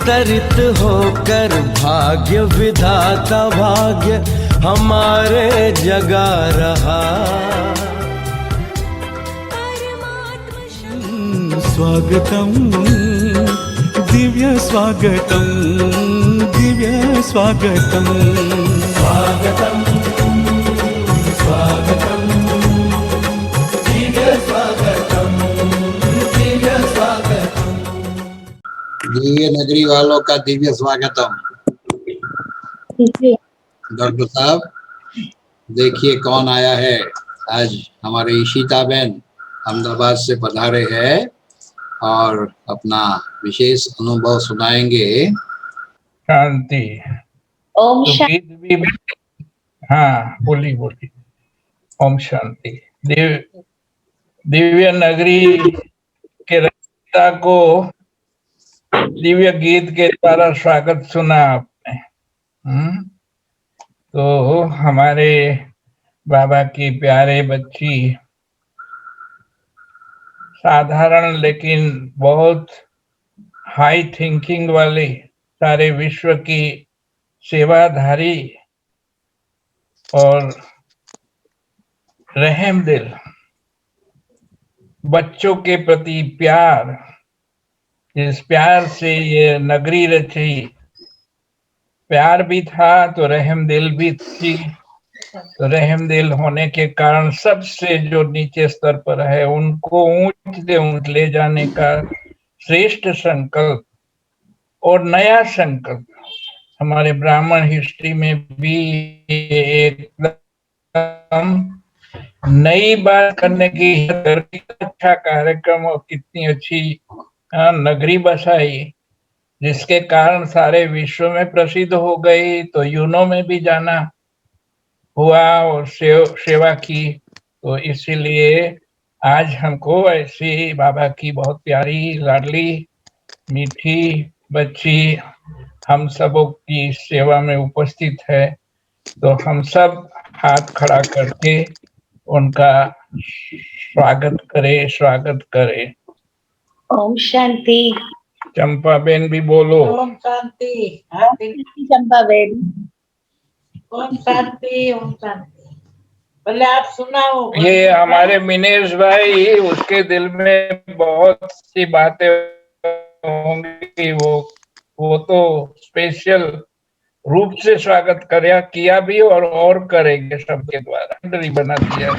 अवतरित होकर भाग्य विधाता भाग्य हमारे जगा रहा। स्वागतम दिव्य स्वागतम, दिव्य स्वागतम, स्वागतम स्वागतम दिव्य स्वागतम, दिव्य स्वागतम। दिव्य नगरी वालों का दिव्य स्वागतम। डॉक्टर साहब देखिए कौन आया है। आज हमारे ईशिता बहन अहमदाबाद से पधारे हैं और अपना विशेष अनुभव सुनाएंगे। शांति। ओम तो शांति। गीत भी हाँ बोली बोली। ओम शांति। दिव्य नगरी के रचयिता को दिव्य गीत के द्वारा स्वागत सुना आपने। तो हमारे बाबा की प्यारे बच्ची साधारण लेकिन बहुत हाई थिंकिंग वाली, सारे विश्व की सेवाधारी और रहम दिल, बच्चों के प्रति प्यार, जिस प्यार से ये नगरी रची, प्यार भी था तो रहम दिल भी थी। तो रहम दिल होने के कारण सबसे जो नीचे स्तर पर है उनको ऊंच से ऊंच ले जाने का श्रेष्ठ संकल्प और नया संकल्प हमारे ब्राह्मण हिस्ट्री में भी एकदम नई बात करने की अच्छा कार्यक्रम और कितनी अच्छी नगरी बसाई, जिसके कारण सारे विश्व में प्रसिद्ध हो गई। तो यूनो में भी जाना हुआ और सेवा की। तो इसीलिए आज हमको ऐसी बाबा की बहुत प्यारी लाडली मीठी बच्ची हम सबों की सेवा में उपस्थित है। तो हम सब हाथ खड़ा करके उनका स्वागत करें। ओम शांति। चंपा बेन भी बोलो। ओम शांति। चंपा बेन। ओम शांति। ओम शांति। पहले आप सुनाओ। ये हमारे मिनेश भाई, उसके दिल में बहुत सी बातें होंगी, वो तो स्पेशल रूप से स्वागत किया भी और करेंगे सबके द्वारा बना दिया।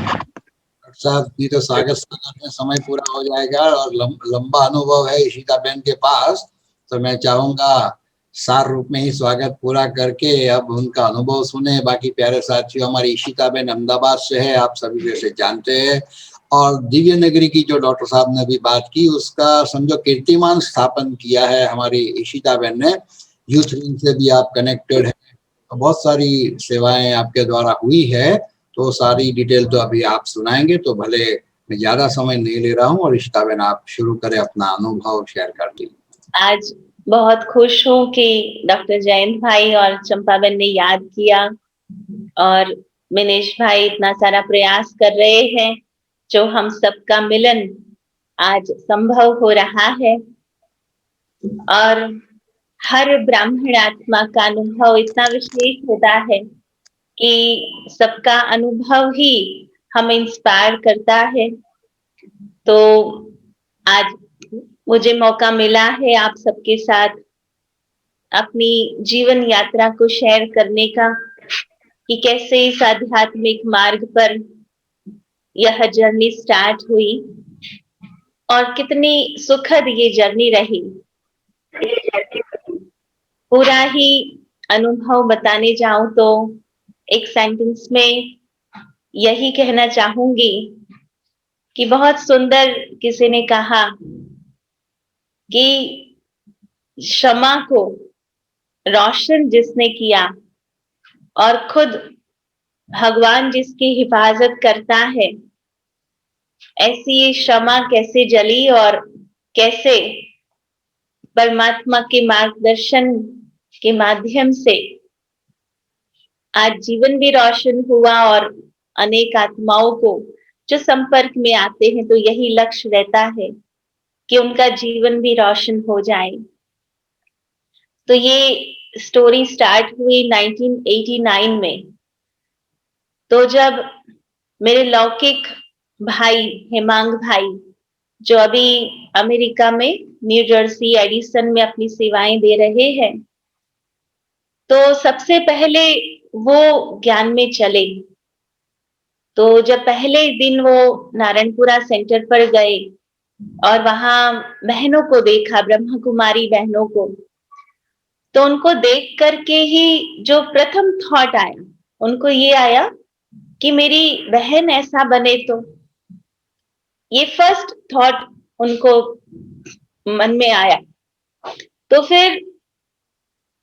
साहब की तो स्वागत में समय पूरा हो जाएगा और लंबा अनुभव है ईशिता बहन के पास, तो मैं चाहूंगा सार रूप में ही स्वागत पूरा करके अब उनका अनुभव सुने। बाकी प्यारे साथियों, हमारी ईशिता बहन अहमदाबाद से है, आप सभी जैसे जानते हैं। और दिव्य नगरी की जो डॉक्टर साहब ने भी बात की, उसका समझो कीर्तिमान स्थापन किया है हमारी ईशिता बहन ने। यूथ विंग से भी आप कनेक्टेड है, तो बहुत सारी सेवाएं आपके द्वारा हुई है। तो सारी डिटेल तो अभी आप सुनाएंगे, तो भले मैं ज्यादा समय नहीं ले रहा हूँ और ईशिता बहन आप शुरू करें, अपना अनुभव शेयर कर दीजिए। आज बहुत खुश हूँ कि डॉक्टर जयंत भाई और चंपा बहन ने याद किया और मिनेश भाई इतना सारा प्रयास कर रहे हैं, जो हम सबका मिलन आज संभव हो रहा है। और हर ब्राह्मण आत्मा का अनुभव इतना विशेष होता है कि सबका अनुभव ही हमें इंस्पायर करता है। तो आज मुझे मौका मिला है आप सबके साथ अपनी जीवन यात्रा को शेयर करने का, कि कैसे इस आध्यात्मिक मार्ग पर यह जर्नी स्टार्ट हुई और कितनी सुखद ये जर्नी रही। पूरा ही अनुभव बताने जाऊं तो एक सेंटेंस में यही कहना चाहूंगी कि बहुत सुंदर किसी ने कहा कि क्षमा को रोशन जिसने किया और खुद भगवान जिसकी हिफाजत करता है, ऐसी ये क्षमा कैसे जली और कैसे परमात्मा के मार्गदर्शन के माध्यम से आज जीवन भी रोशन हुआ। और अनेक आत्माओं को जो संपर्क में आते हैं, तो यही लक्ष्य रहता है कि उनका जीवन भी रोशन हो जाए। तो ये स्टोरी स्टार्ट हुई 1989 में। तो जब मेरे लौकिक भाई हेमांग भाई, जो अभी अमेरिका में न्यू जर्सी एडिसन में अपनी सेवाएं दे रहे हैं, तो सबसे पहले वो ज्ञान में चले। तो जब पहले दिन वो नारायणपुरा सेंटर पर गए और वहां बहनों को देखा, ब्रह्म कुमारी बहनों को, तो उनको देख करके ही जो प्रथम थॉट आया, उनको ये आया कि मेरी बहन ऐसा बने। तो ये फर्स्ट थॉट उनको मन में आया। तो फिर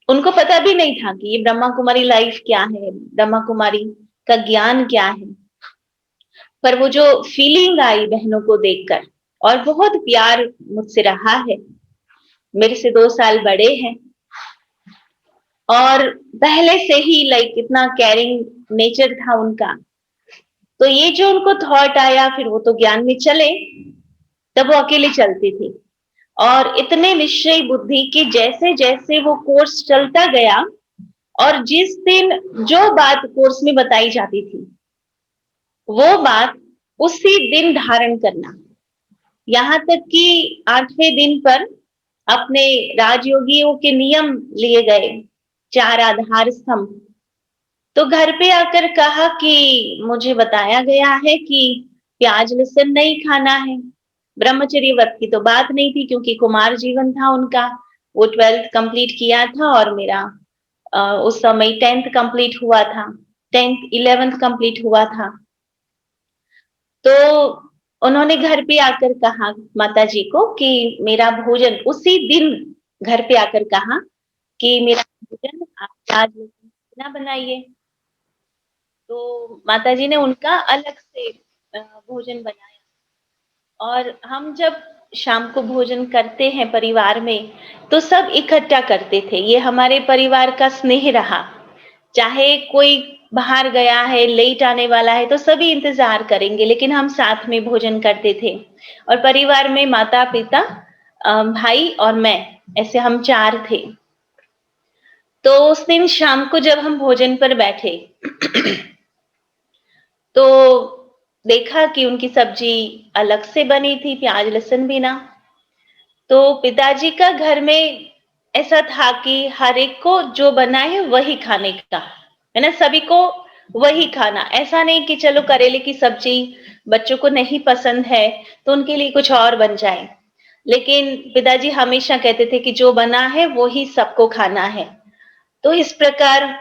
उनको पता भी नहीं था कि ये ब्रह्मा कुमारी लाइफ क्या है, ब्रह्मा कुमारी का ज्ञान क्या है। पर वो जो फीलिंग आई बहनों को देखकर, और बहुत प्यार मुझसे रहा है, मेरे से 2 साल बड़े हैं, और पहले से ही इतना केयरिंग नेचर था उनका। तो ये जो उनको थॉट आया, फिर वो तो ज्ञान में चले, तब वो अकेले चलती थी और इतने निश्चय बुद्धि कि जैसे जैसे वो कोर्स चलता गया और जिस दिन जो बात कोर्स में बताई जाती थी, वो बात उसी दिन धारण करना। यहाँ तक कि 8वें दिन पर अपने राजयोगियों के नियम लिए गए, 4 आधार स्तंभ। तो घर पे आकर कहा कि मुझे बताया गया है कि प्याज लहसुन नहीं खाना है। ब्रह्मचर्य व्रत की तो बात नहीं थी, क्योंकि कुमार जीवन था उनका। वो 12th कंप्लीट किया था और मेरा उस समय 10th कंप्लीट हुआ था, 10th 11th कंप्लीट हुआ था। तो उन्होंने घर पे आकर कहा माता जी को कि मेरा भोजन, उसी दिन घर पे आकर कहा कि मेरा भोजन आप आज ना बनाइए। तो माता जी ने उनका अलग से भोजन बनाया। और हम जब शाम को भोजन करते हैं परिवार में, तो सब इकट्ठा करते थे। ये हमारे परिवार का स्नेह रहा। चाहे कोई बाहर गया है, लेट आने वाला है, तो सभी इंतजार करेंगे, लेकिन हम साथ में भोजन करते थे। और परिवार में माता पिता, भाई और मैं, ऐसे हम 4 थे। तो उस दिन शाम को जब हम भोजन पर बैठे तो देखा कि उनकी सब्जी अलग से बनी थी, प्याज लहसुन बिना। तो पिताजी का घर में ऐसा था कि हर एक को जो बना है वही खाने का है ना, सभी को वही खाना। ऐसा नहीं कि चलो करेले की सब्जी बच्चों को नहीं पसंद है तो उनके लिए कुछ और बन जाए, लेकिन पिताजी हमेशा कहते थे कि जो बना है वो ही सबको खाना है। तो इस प्रकार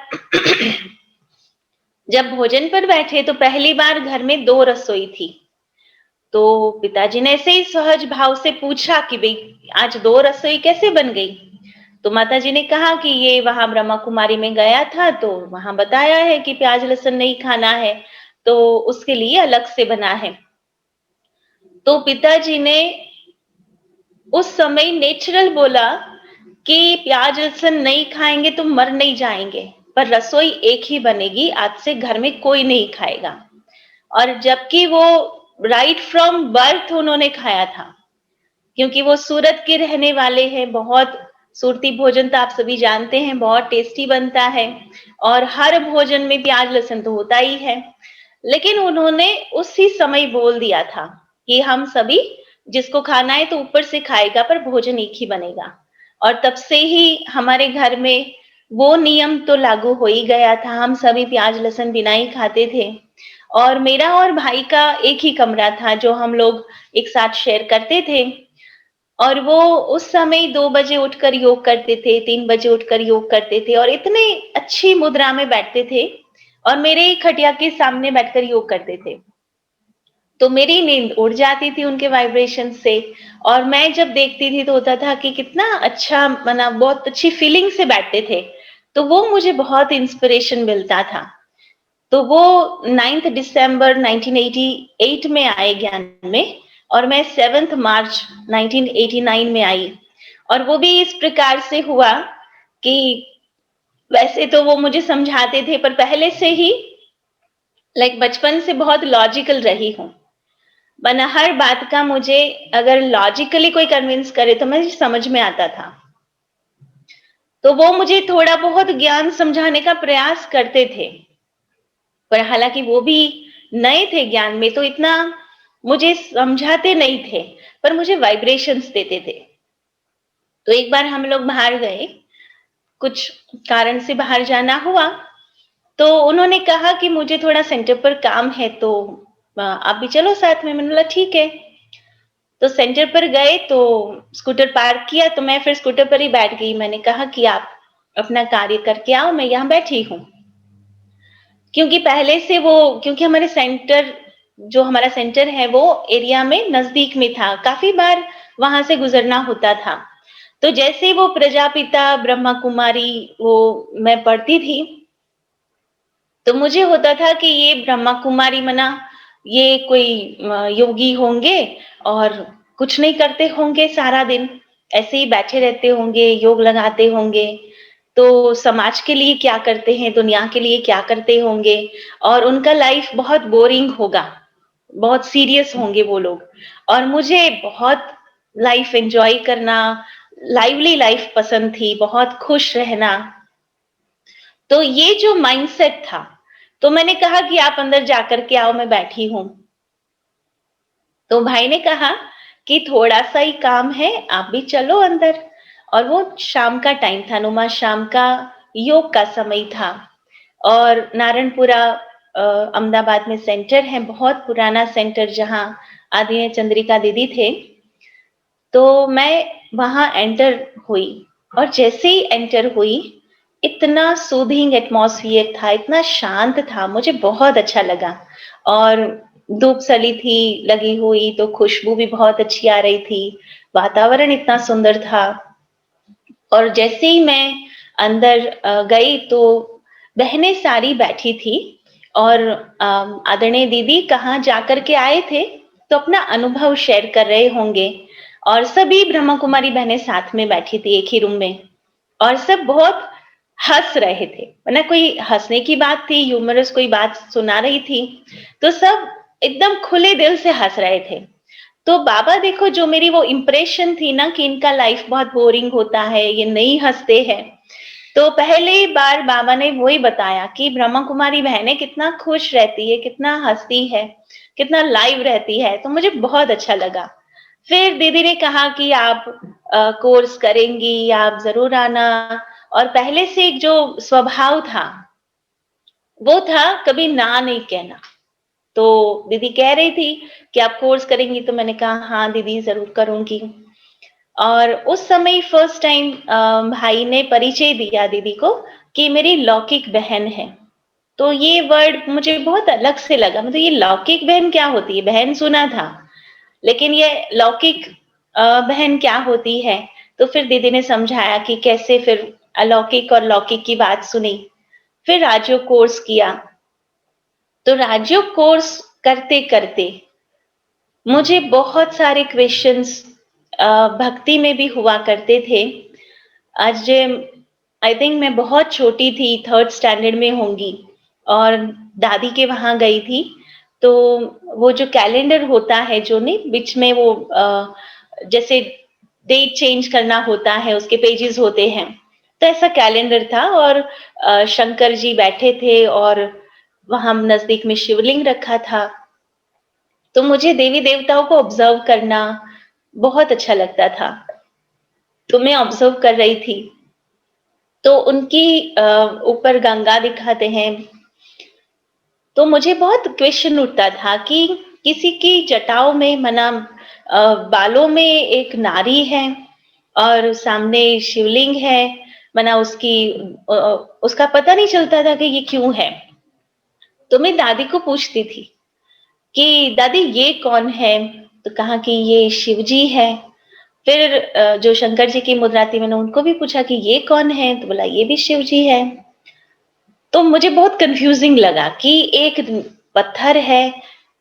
जब भोजन पर बैठे तो पहली बार घर में 2 रसोई थी। तो पिताजी ने ऐसे ही सहज भाव से पूछा कि भाई आज 2 रसोई कैसे बन गई। तो माताजी ने कहा कि ये वहां ब्रह्मा कुमारी में गया था तो वहां बताया है कि प्याज लहसुन नहीं खाना है, तो उसके लिए अलग से बना है। तो पिताजी ने उस समय नेचुरल बोला कि प्याज लहसुन नहीं खाएंगे तो मर नहीं जाएंगे, पर रसोई एक ही बनेगी, आज से घर में कोई नहीं खाएगा। और जबकि वो राइट फ्रॉम बर्थ उन्होंने खाया था, क्योंकि वो सूरत के रहने वाले हैं। बहुत सूरती भोजन तो आप सभी जानते हैं, बहुत टेस्टी बनता है और हर भोजन में प्याज लहसुन तो होता ही है। लेकिन उन्होंने उसी समय बोल दिया था कि हम सभी जिसको खाना है तो ऊपर से खाएगा, पर भोजन एक ही बनेगा। और तब से ही हमारे घर में वो नियम तो लागू हो ही गया था, हम सभी प्याज लहसुन बिना ही खाते थे। और मेरा और भाई का एक ही कमरा था जो हम लोग एक साथ शेयर करते थे। और वो उस समय 2 बजे उठकर योग करते थे, 3 बजे उठकर योग करते थे और इतने अच्छी मुद्रा में बैठते थे और मेरे खटिया के सामने बैठकर योग करते थे। तो मेरी नींद उड़ जाती थी उनके वाइब्रेशन से, और मैं जब देखती थी तो होता था कि कितना अच्छा, मना बहुत अच्छी फीलिंग से बैठते थे। तो वो मुझे बहुत इंस्पिरेशन मिलता था। तो वो 9 दिसंबर 1988 में आए ज्ञान में और मैं 7 मार्च 1989 में आई। और वो भी इस प्रकार से हुआ कि वैसे तो वो मुझे समझाते थे, पर पहले से ही बचपन से बहुत लॉजिकल रही हूँ। वरना हर बात का मुझे अगर लॉजिकली कोई कन्विंस करे तो मुझे समझ में आता था। तो वो मुझे थोड़ा बहुत ज्ञान समझाने का प्रयास करते थे, पर हालांकि वो भी नए थे ज्ञान में, तो इतना मुझे समझाते नहीं थे, पर मुझे वाइब्रेशंस देते थे। तो एक बार हम लोग बाहर गए, कुछ कारण से बाहर जाना हुआ, तो उन्होंने कहा कि मुझे थोड़ा सेंटर पर काम है, तो आप भी चलो साथ में। मैंने बोला ठीक है। तो सेंटर पर गए तो स्कूटर पार्क किया, तो मैं फिर स्कूटर पर ही बैठ गई। मैंने कहा कि आप अपना कार्य करके आओ, मैं यहाँ बैठी हूँ। क्योंकि पहले से वो, क्योंकि हमारे सेंटर, जो हमारा सेंटर है वो एरिया में नजदीक में था, काफी बार वहां से गुजरना होता था। तो जैसे वो प्रजापिता ब्रह्मा कुमारी वो मैं पढ़ती थी, तो मुझे होता था कि ये ब्रह्मा कुमारी मना ये कोई योगी होंगे और कुछ नहीं करते होंगे, सारा दिन ऐसे ही बैठे रहते होंगे, योग लगाते होंगे। तो समाज के लिए क्या करते हैं, दुनिया के लिए क्या करते होंगे, और उनका लाइफ बहुत बोरिंग होगा, बहुत सीरियस होंगे वो लोग। और मुझे बहुत लाइफ एंजॉय करना, लाइवली लाइफ पसंद थी, बहुत खुश रहना। तो ये जो माइंडसेट था, तो मैंने कहा कि आप अंदर जाकर के आओ, मैं बैठी हूँ। तो भाई ने कहा कि थोड़ा सा ही काम है, आप भी चलो अंदर। और वो शाम का टाइम था, नुमा शाम का योग का समय था। और नारायणपुरा अहमदाबाद में सेंटर है, बहुत पुराना सेंटर, जहाँ आदरणीय चंद्रिका दीदी थे। तो मैं वहां एंटर हुई, और जैसे ही एंटर हुई, इतना सूदिंग एटमॉस्फियर था, इतना शांत था, मुझे बहुत अच्छा लगा। और धूप सली थी लगी हुई, तो खुशबू भी बहुत अच्छी आ रही थी, वातावरण इतना सुंदर था। और जैसे ही मैं अंदर गई, तो बहनें सारी बैठी थी, और आदरणीय दीदी कहाँ जाकर के आए थे, तो अपना अनुभव शेयर कर रहे होंगे। और सभी ब्रह्मा कुमारी बहनें साथ में बैठी थी एक ही रूम में, और सब बहुत हंस रहे थे, वरना कोई हंसने की बात थी, ह्यूमरस कोई बात सुना रही थी, तो सब एकदम खुले दिल से हंस रहे थे। तो बाबा देखो, जो मेरी वो इम्प्रेशन थी ना कि इनका लाइफ बहुत बोरिंग होता है, ये नहीं हंसते हैं, तो पहली बार बाबा ने वही बताया कि ब्रह्मा कुमारी बहनें कितना खुश रहती है, कितना हंसती है, कितना लाइव रहती है। तो मुझे बहुत अच्छा लगा। फिर दीदी ने कहा कि आप कोर्स करेंगी, आप जरूर आना। और पहले से एक जो स्वभाव था, वो था कभी ना नहीं कहना। तो दीदी कह रही थी कि आप कोर्स करेंगी, तो मैंने कहा हाँ दीदी जरूर करूंगी। और उस समय फर्स्ट टाइम भाई ने परिचय दिया दीदी को कि मेरी लौकिक बहन है। तो ये वर्ड मुझे बहुत अलग से लगा, मतलब ये लौकिक बहन क्या होती है, बहन सुना था, लेकिन ये लौकिक बहन क्या होती है। तो फिर दीदी ने समझाया कि कैसे, फिर अलौकिक और लौकिक की बात सुनी। फिर राजयोग कोर्स किया। तो राजयोग कोर्स करते करते मुझे बहुत सारे क्वेश्चंस भक्ति में भी हुआ करते थे। आज आई थिंक मैं बहुत छोटी थी, थर्ड स्टैंडर्ड में होंगी, और दादी के वहां गई थी। तो वो जो कैलेंडर होता है, जो नहीं बीच में वो जैसे डेट चेंज करना होता है, उसके पेजेस होते हैं, तो ऐसा कैलेंडर था। और शंकर जी बैठे थे, और वहां नजदीक में शिवलिंग रखा था। तो मुझे देवी देवताओं को ऑब्जर्व करना बहुत अच्छा लगता था। तो मैं ऑब्जर्व कर रही थी, तो उनकी ऊपर गंगा दिखाते हैं। तो मुझे बहुत क्वेश्चन उठता था कि किसी की जटाओं में मना बालों में एक नारी है, और सामने शिवलिंग है, मना उसकी उसका पता नहीं चलता था कि ये क्यों है। तो मैं दादी को पूछती थी कि दादी ये कौन है, तो कहा कि ये शिव जी है। फिर जो शंकर जी की मुद्रा थी, मैंने उनको भी पूछा कि ये कौन है, तो बोला ये भी शिव जी है। तो मुझे बहुत कंफ्यूजिंग लगा कि एक पत्थर है,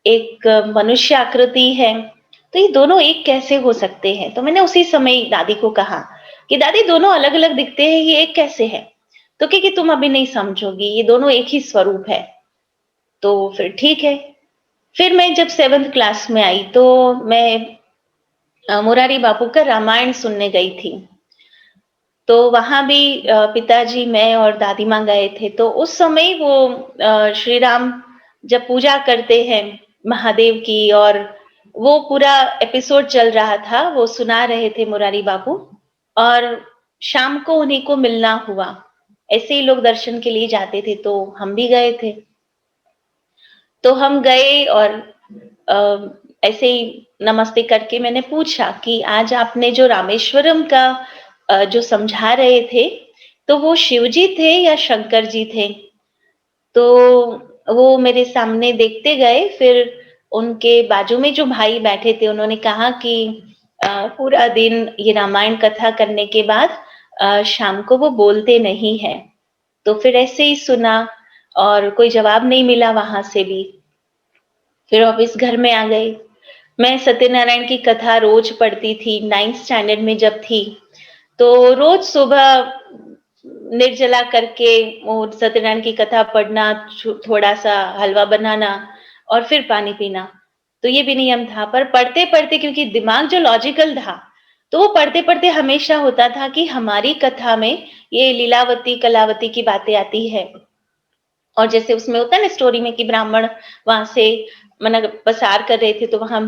एक मनुष्य आकृति है, तो ये दोनों एक कैसे हो सकते हैं। तो मैंने उसी समय दादी को कहा कि दादी दोनों अलग अलग दिखते हैं, ये एक कैसे है। तो कि तुम अभी नहीं समझोगी, ये दोनों एक ही स्वरूप है। तो फिर ठीक है। फिर मैं जब 7th क्लास में आई, तो मैं मुरारी बापू का रामायण सुनने गई थी। तो वहां भी पिताजी, मैं और दादी माँ गए थे। तो उस समय वो श्री राम जब पूजा करते हैं महादेव की, और वो पूरा एपिसोड चल रहा था, वो सुना रहे थे मुरारी बाबू। और शाम को उन्हीं को मिलना हुआ। ऐसे ही लोग दर्शन के लिए जाते थे, तो हम भी गए थे। तो हम गए और ऐसे ही नमस्ते करके मैंने पूछा कि आज आपने जो रामेश्वरम का जो समझा रहे थे, तो वो शिव जी थे या शंकर जी थे? तो वो मेरे सामने देखते गए, फिर उनके बाजू में जो भाई बैठे थे उन्होंने कहा कि पूरा दिन ये रामायण कथा करने के बाद शाम को वो बोलते नहीं हैं। तो फिर ऐसे ही सुना और कोई जवाब नहीं मिला वहां से भी। फिर वापस घर में आ गई। मैं सत्यनारायण की कथा रोज पढ़ती थी, 9th स्टैंडर्ड में जब थी। तो रोज सुबह निर्जला करके वो सत्यनारायण की कथा पढ़ना, थोड़ा सा हलवा बनाना और फिर पानी पीना। तो ये भी नियम था। पर पढ़ते पढ़ते, क्योंकि दिमाग जो लॉजिकल था, तो वो पढ़ते पढ़ते हमेशा होता था कि हमारी कथा में ये लीलावती कलावती की बातें आती है। और जैसे उसमें होता है ना स्टोरी में कि ब्राह्मण वहां से मतलब पसार कर रहे थे, तो वहां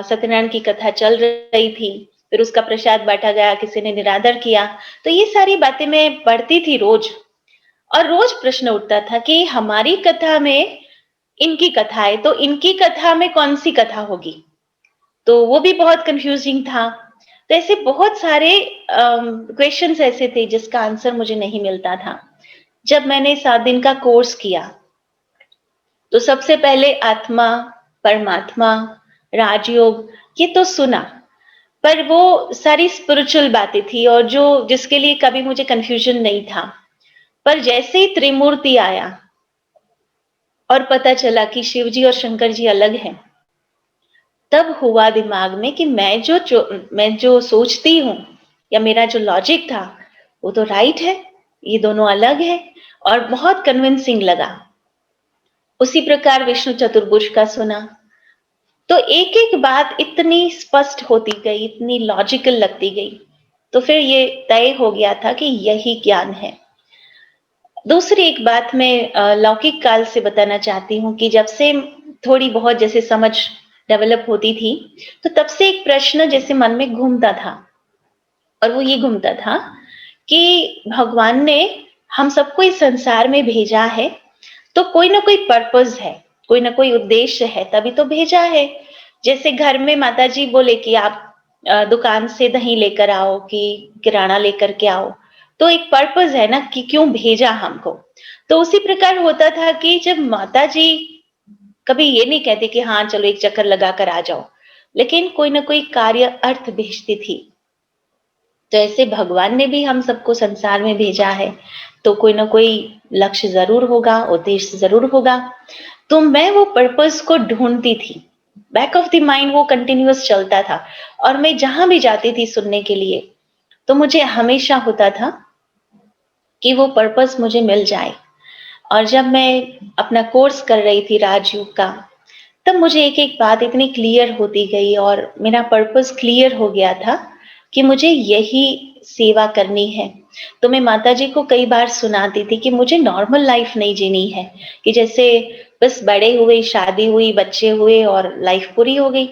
सत्यनारायण की कथा चल रही थी। फिर उसका प्रसाद बांटा गया, किसी ने निरादर किया। तो ये सारी बातें मैं पढ़ती थी रोज। और रोज प्रश्न उठता था कि हमारी कथा में इनकी कथा है, तो इनकी कथा में कौन सी कथा होगी? तो वो भी बहुत कंफ्यूजिंग था। तो ऐसे बहुत सारे क्वेश्चंस ऐसे थे जिसका आंसर मुझे नहीं मिलता था। जब मैंने 7 दिन का कोर्स किया, तो सबसे पहले आत्मा, परमात्मा, राजयोग, ये तो सुना। पर वो सारी स्पिरिचुअल बातें थी और जो जिसके लिए कभी मुझे कंफ्यूजन नहीं था। पर जैसे ही त्रिमूर्ति आया और पता चला कि शिव जी और शंकर जी अलग हैं, तब हुआ दिमाग में कि मैं जो सोचती हूँ या मेरा जो लॉजिक था, वो तो राइट है, ये दोनों अलग है। और बहुत कन्विंसिंग लगा। उसी प्रकार विष्णु चतुर्भुज का सुना, तो एक एक बात इतनी स्पष्ट होती गई, इतनी लॉजिकल लगती गई। तो फिर ये तय हो गया था कि यही ज्ञान है। दूसरी एक बात मैं लौकिक काल से बताना चाहती हूँ कि जब से थोड़ी बहुत जैसे समझ डेवलप होती थी, तो तब से एक प्रश्न जैसे मन में घूमता था। और वो ये घूमता था कि भगवान ने हम सबको इस संसार में भेजा है, तो कोई ना कोई पर्पस है, कोई ना कोई उद्देश्य है, तभी तो भेजा है। जैसे घर में माताजी बोले कि आप दुकान से दही लेकर आओ कि किराना लेकर के आओ, तो एक पर्पस है ना कि क्यों भेजा हमको। तो उसी प्रकार होता था कि जब माताजी कभी ये नहीं कहते कि हाँ चलो एक चक्कर लगा कर आ जाओ, लेकिन कोई ना कोई कार्य अर्थ भेजती थी। तो ऐसे भगवान ने भी हम सबको संसार में भेजा है, तो कोई ना कोई लक्ष्य जरूर होगा, उद्देश्य जरूर होगा। तो मैं वो पर्पस को ढूंढती थी, बैक ऑफ द माइंड वो कंटिन्यूअस चलता था। और मैं जहां भी जाती थी सुनने के लिए, तो मुझे हमेशा होता था कि वो पर्पस मुझे मिल जाए। और जब मैं अपना कोर्स कर रही थी राजयोग का, तब मुझे एक एक बात इतनी क्लियर होती गई और मेरा पर्पस क्लियर हो गया था कि मुझे यही सेवा करनी है। तो मैं माताजी को कई बार सुनाती थी कि मुझे नॉर्मल लाइफ नहीं जीनी है, कि जैसे बस बड़े हुए, शादी हुई, बच्चे हुए और लाइफ पूरी हो गई।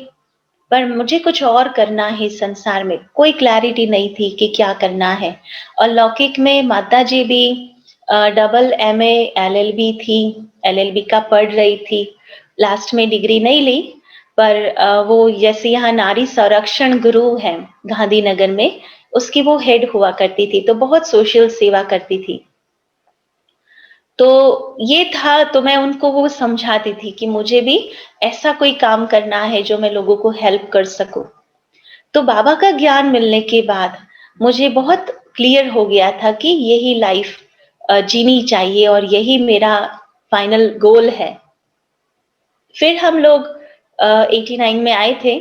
पर मुझे कुछ और करना है संसार में। कोई क्लैरिटी नहीं थी कि क्या करना है। और लौकिक में माताजी भी डबल MA LLB थी, LLB का पढ़ रही थी। लास्ट में डिग्री नहीं ली, पर वो जैसे यहाँ नारी संरक्षण गुरु है गांधीनगर में, उसकी वो हेड हुआ करती थी, तो बहुत सोशल सेवा करती थी। तो ये था, तो मैं उनको वो समझाती थी कि मुझे भी ऐसा कोई काम करना है जो मैं लोगों को हेल्प कर सकूं। तो बाबा का ज्ञान मिलने के बाद मुझे बहुत क्लियर हो गया था कि यही लाइफ जीनी चाहिए और यही मेरा फाइनल गोल है। फिर हम लोग 89 में आए थे,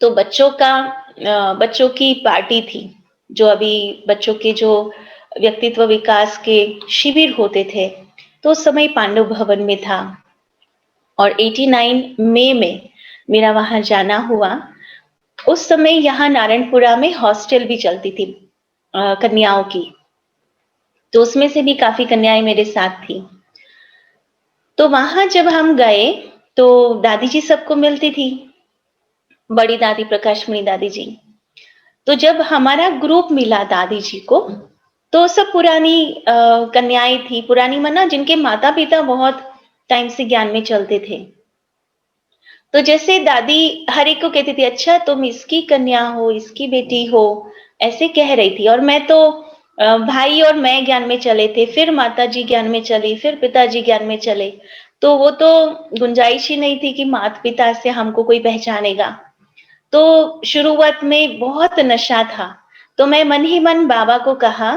तो बच्चों की पार्टी थी। जो अभी बच्चों के जो व्यक्तित्व विकास के शिविर होते थे, तो उस समय पांडव भवन में था। और 89 मई में मेरा वहां जाना हुआ। उस समय यहाँ नारायणपुरा में हॉस्टल भी चलती थी, कन्याओं की, तो उसमें से भी काफी कन्याएं मेरे साथ थी। तो वहां जब हम गए तो दादी जी सबको मिलती थी, बड़ी दादी प्रकाशमणि दादी जी। तो जब हमारा ग्रुप मिला दादी जी को, तो सब पुरानी कन्याएं थी, पुरानी मना जिनके माता पिता बहुत टाइम से ज्ञान में चलते थे। तो जैसे दादी हर एक को कहती थी, अच्छा तुम इसकी कन्या हो, इसकी बेटी हो, ऐसे कह रही थी। और मैं तो भाई और मैं ज्ञान में चले थे, फिर माता जी ज्ञान में चली, फिर पिताजी ज्ञान में चले। तो वो तो गुंजाइश ही नहीं थी कि माता पिता से हमको कोई पहचानेगा। तो शुरुआत में बहुत नशा था। तो मैं मन ही मन बाबा को कहा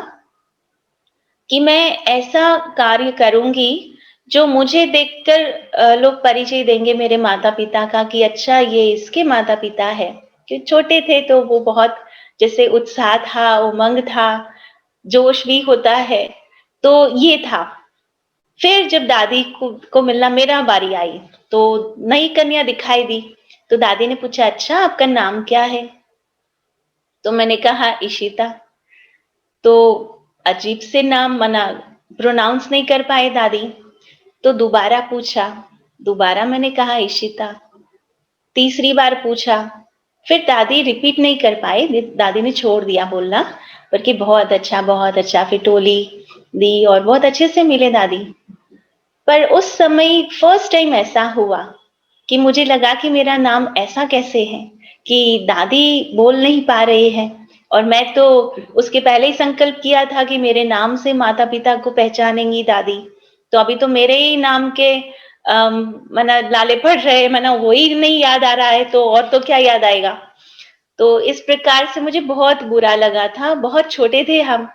कि मैं ऐसा कार्य करूंगी जो मुझे देखकर लोग परिचय देंगे मेरे माता पिता का कि अच्छा ये इसके माता पिता है। कि छोटे थे तो वो बहुत जैसे उत्साह था, उमंग था, जोश भी होता है, तो ये था। फिर जब दादी को मिलना मेरा बारी आई, तो नई कन्या दिखाई दी। तो दादी ने पूछा, अच्छा आपका नाम क्या है? तो मैंने कहा इशिता। तो अजीब से नाम, मना प्रोनाउंस नहीं कर पाए दादी। तो दोबारा पूछा, दोबारा मैंने कहा इशिता। तीसरी बार पूछा, फिर दादी रिपीट नहीं कर पाए, दादी ने छोड़ दिया बोलना, बल्कि बहुत अच्छा बहुत अच्छा, फिर टोली दी और बहुत अच्छे से मिले दादी। पर उस समय फर्स्ट टाइम ऐसा हुआ कि मुझे लगा कि मेरा नाम ऐसा कैसे है कि दादी बोल नहीं पा रहे हैं। और मैं तो उसके पहले ही संकल्प किया था कि मेरे नाम से माता पिता को पहचानेंगी दादी। तो अभी तो मेरे ही नाम के मना लाले पड़ रहे, मना वही नहीं याद आ रहा है, तो और तो क्या याद आएगा। तो इस प्रकार से मुझे बहुत बुरा लगा था, बहुत छोटे थे हम।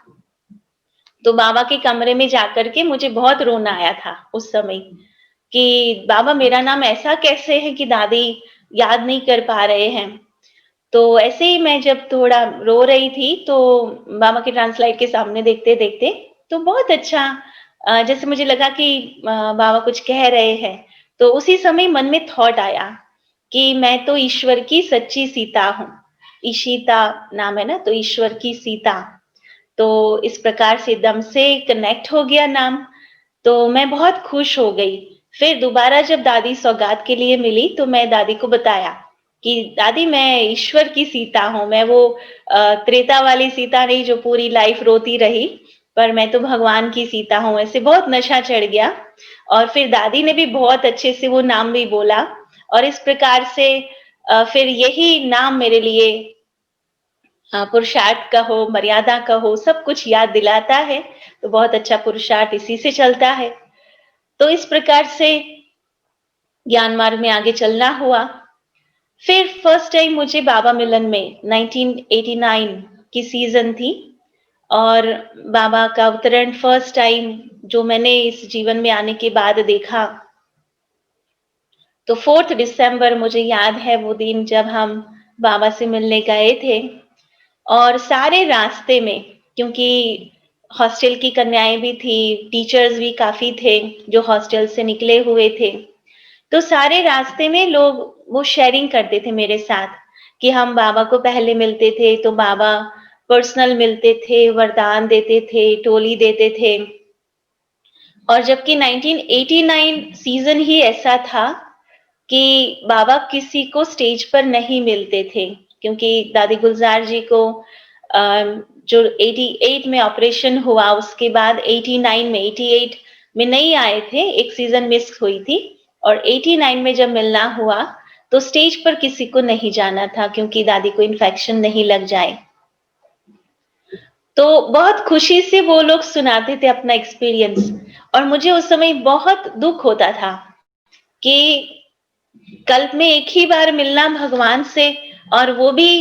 तो बाबा के कमरे में जाकर के मुझे बहुत रोना आया था उस समय कि बाबा मेरा नाम ऐसा कैसे है कि दादी याद नहीं कर पा रहे हैं। तो ऐसे ही मैं जब थोड़ा रो रही थी, तो बाबा के ट्रांसलाइट के सामने देखते देखते तो बहुत अच्छा, जैसे मुझे लगा कि बाबा कुछ कह रहे हैं। तो उसी समय मन में थॉट आया कि मैं तो ईश्वर की सच्ची सीता हूँ। ईशिता नाम है ना, तो ईश्वर की सीता। तो इस प्रकार से एकदम से कनेक्ट हो गया नाम। तो मैं बहुत खुश हो गई। फिर दोबारा जब दादी सौगात के लिए मिली, तो मैं दादी को बताया कि दादी मैं ईश्वर की सीता हूँ, मैं वो त्रेता वाली सीता नहीं जो पूरी लाइफ रोती रही, पर मैं तो भगवान की सीता हूँ। ऐसे बहुत नशा चढ़ गया। और फिर दादी ने भी बहुत अच्छे से वो नाम भी बोला। और इस प्रकार से फिर यही नाम मेरे लिए पुरुषार्थ का हो, मर्यादा का हो, सब कुछ याद दिलाता है। तो बहुत अच्छा पुरुषार्थ इसी से चलता है। तो इस प्रकार से ज्ञान मार्ग में आगे चलना हुआ। फिर फर्स्ट टाइम मुझे बाबा मिलन में 1989 की सीजन थी, और बाबा का अवतरण फर्स्ट टाइम जो मैंने इस जीवन में आने के बाद देखा, तो 4 दिसंबर मुझे याद है वो दिन जब हम बाबा से मिलने गए थे। और सारे रास्ते में, क्योंकि हॉस्टल की कन्याएं भी थी, टीचर्स भी काफी थे जो हॉस्टल से निकले हुए थे, तो सारे रास्ते में लोग वो शेयरिंग करते थे मेरे साथ कि हम बाबा को पहले मिलते थे तो बाबा पर्सनल मिलते थे, वरदान देते थे, टोली देते थे। और जबकि 1989 सीजन ही ऐसा था कि बाबा किसी को स्टेज पर नहीं मिलते थे, क्योंकि दादी गुलजार जी को जो 88 में ऑपरेशन हुआ, उसके बाद 89 में 88 में नहीं आए थे, एक सीजन मिस हुई थी। और 89 में जब मिलना हुआ तो स्टेज पर किसी को नहीं जाना था, क्योंकि दादी को इन्फेक्शन नहीं लग जाए। तो बहुत खुशी से वो लोग सुनाते थे अपना एक्सपीरियंस, और मुझे उस समय बहुत दुख होता था कि कल्प में एक ही बार मिलना भगवान से, और वो भी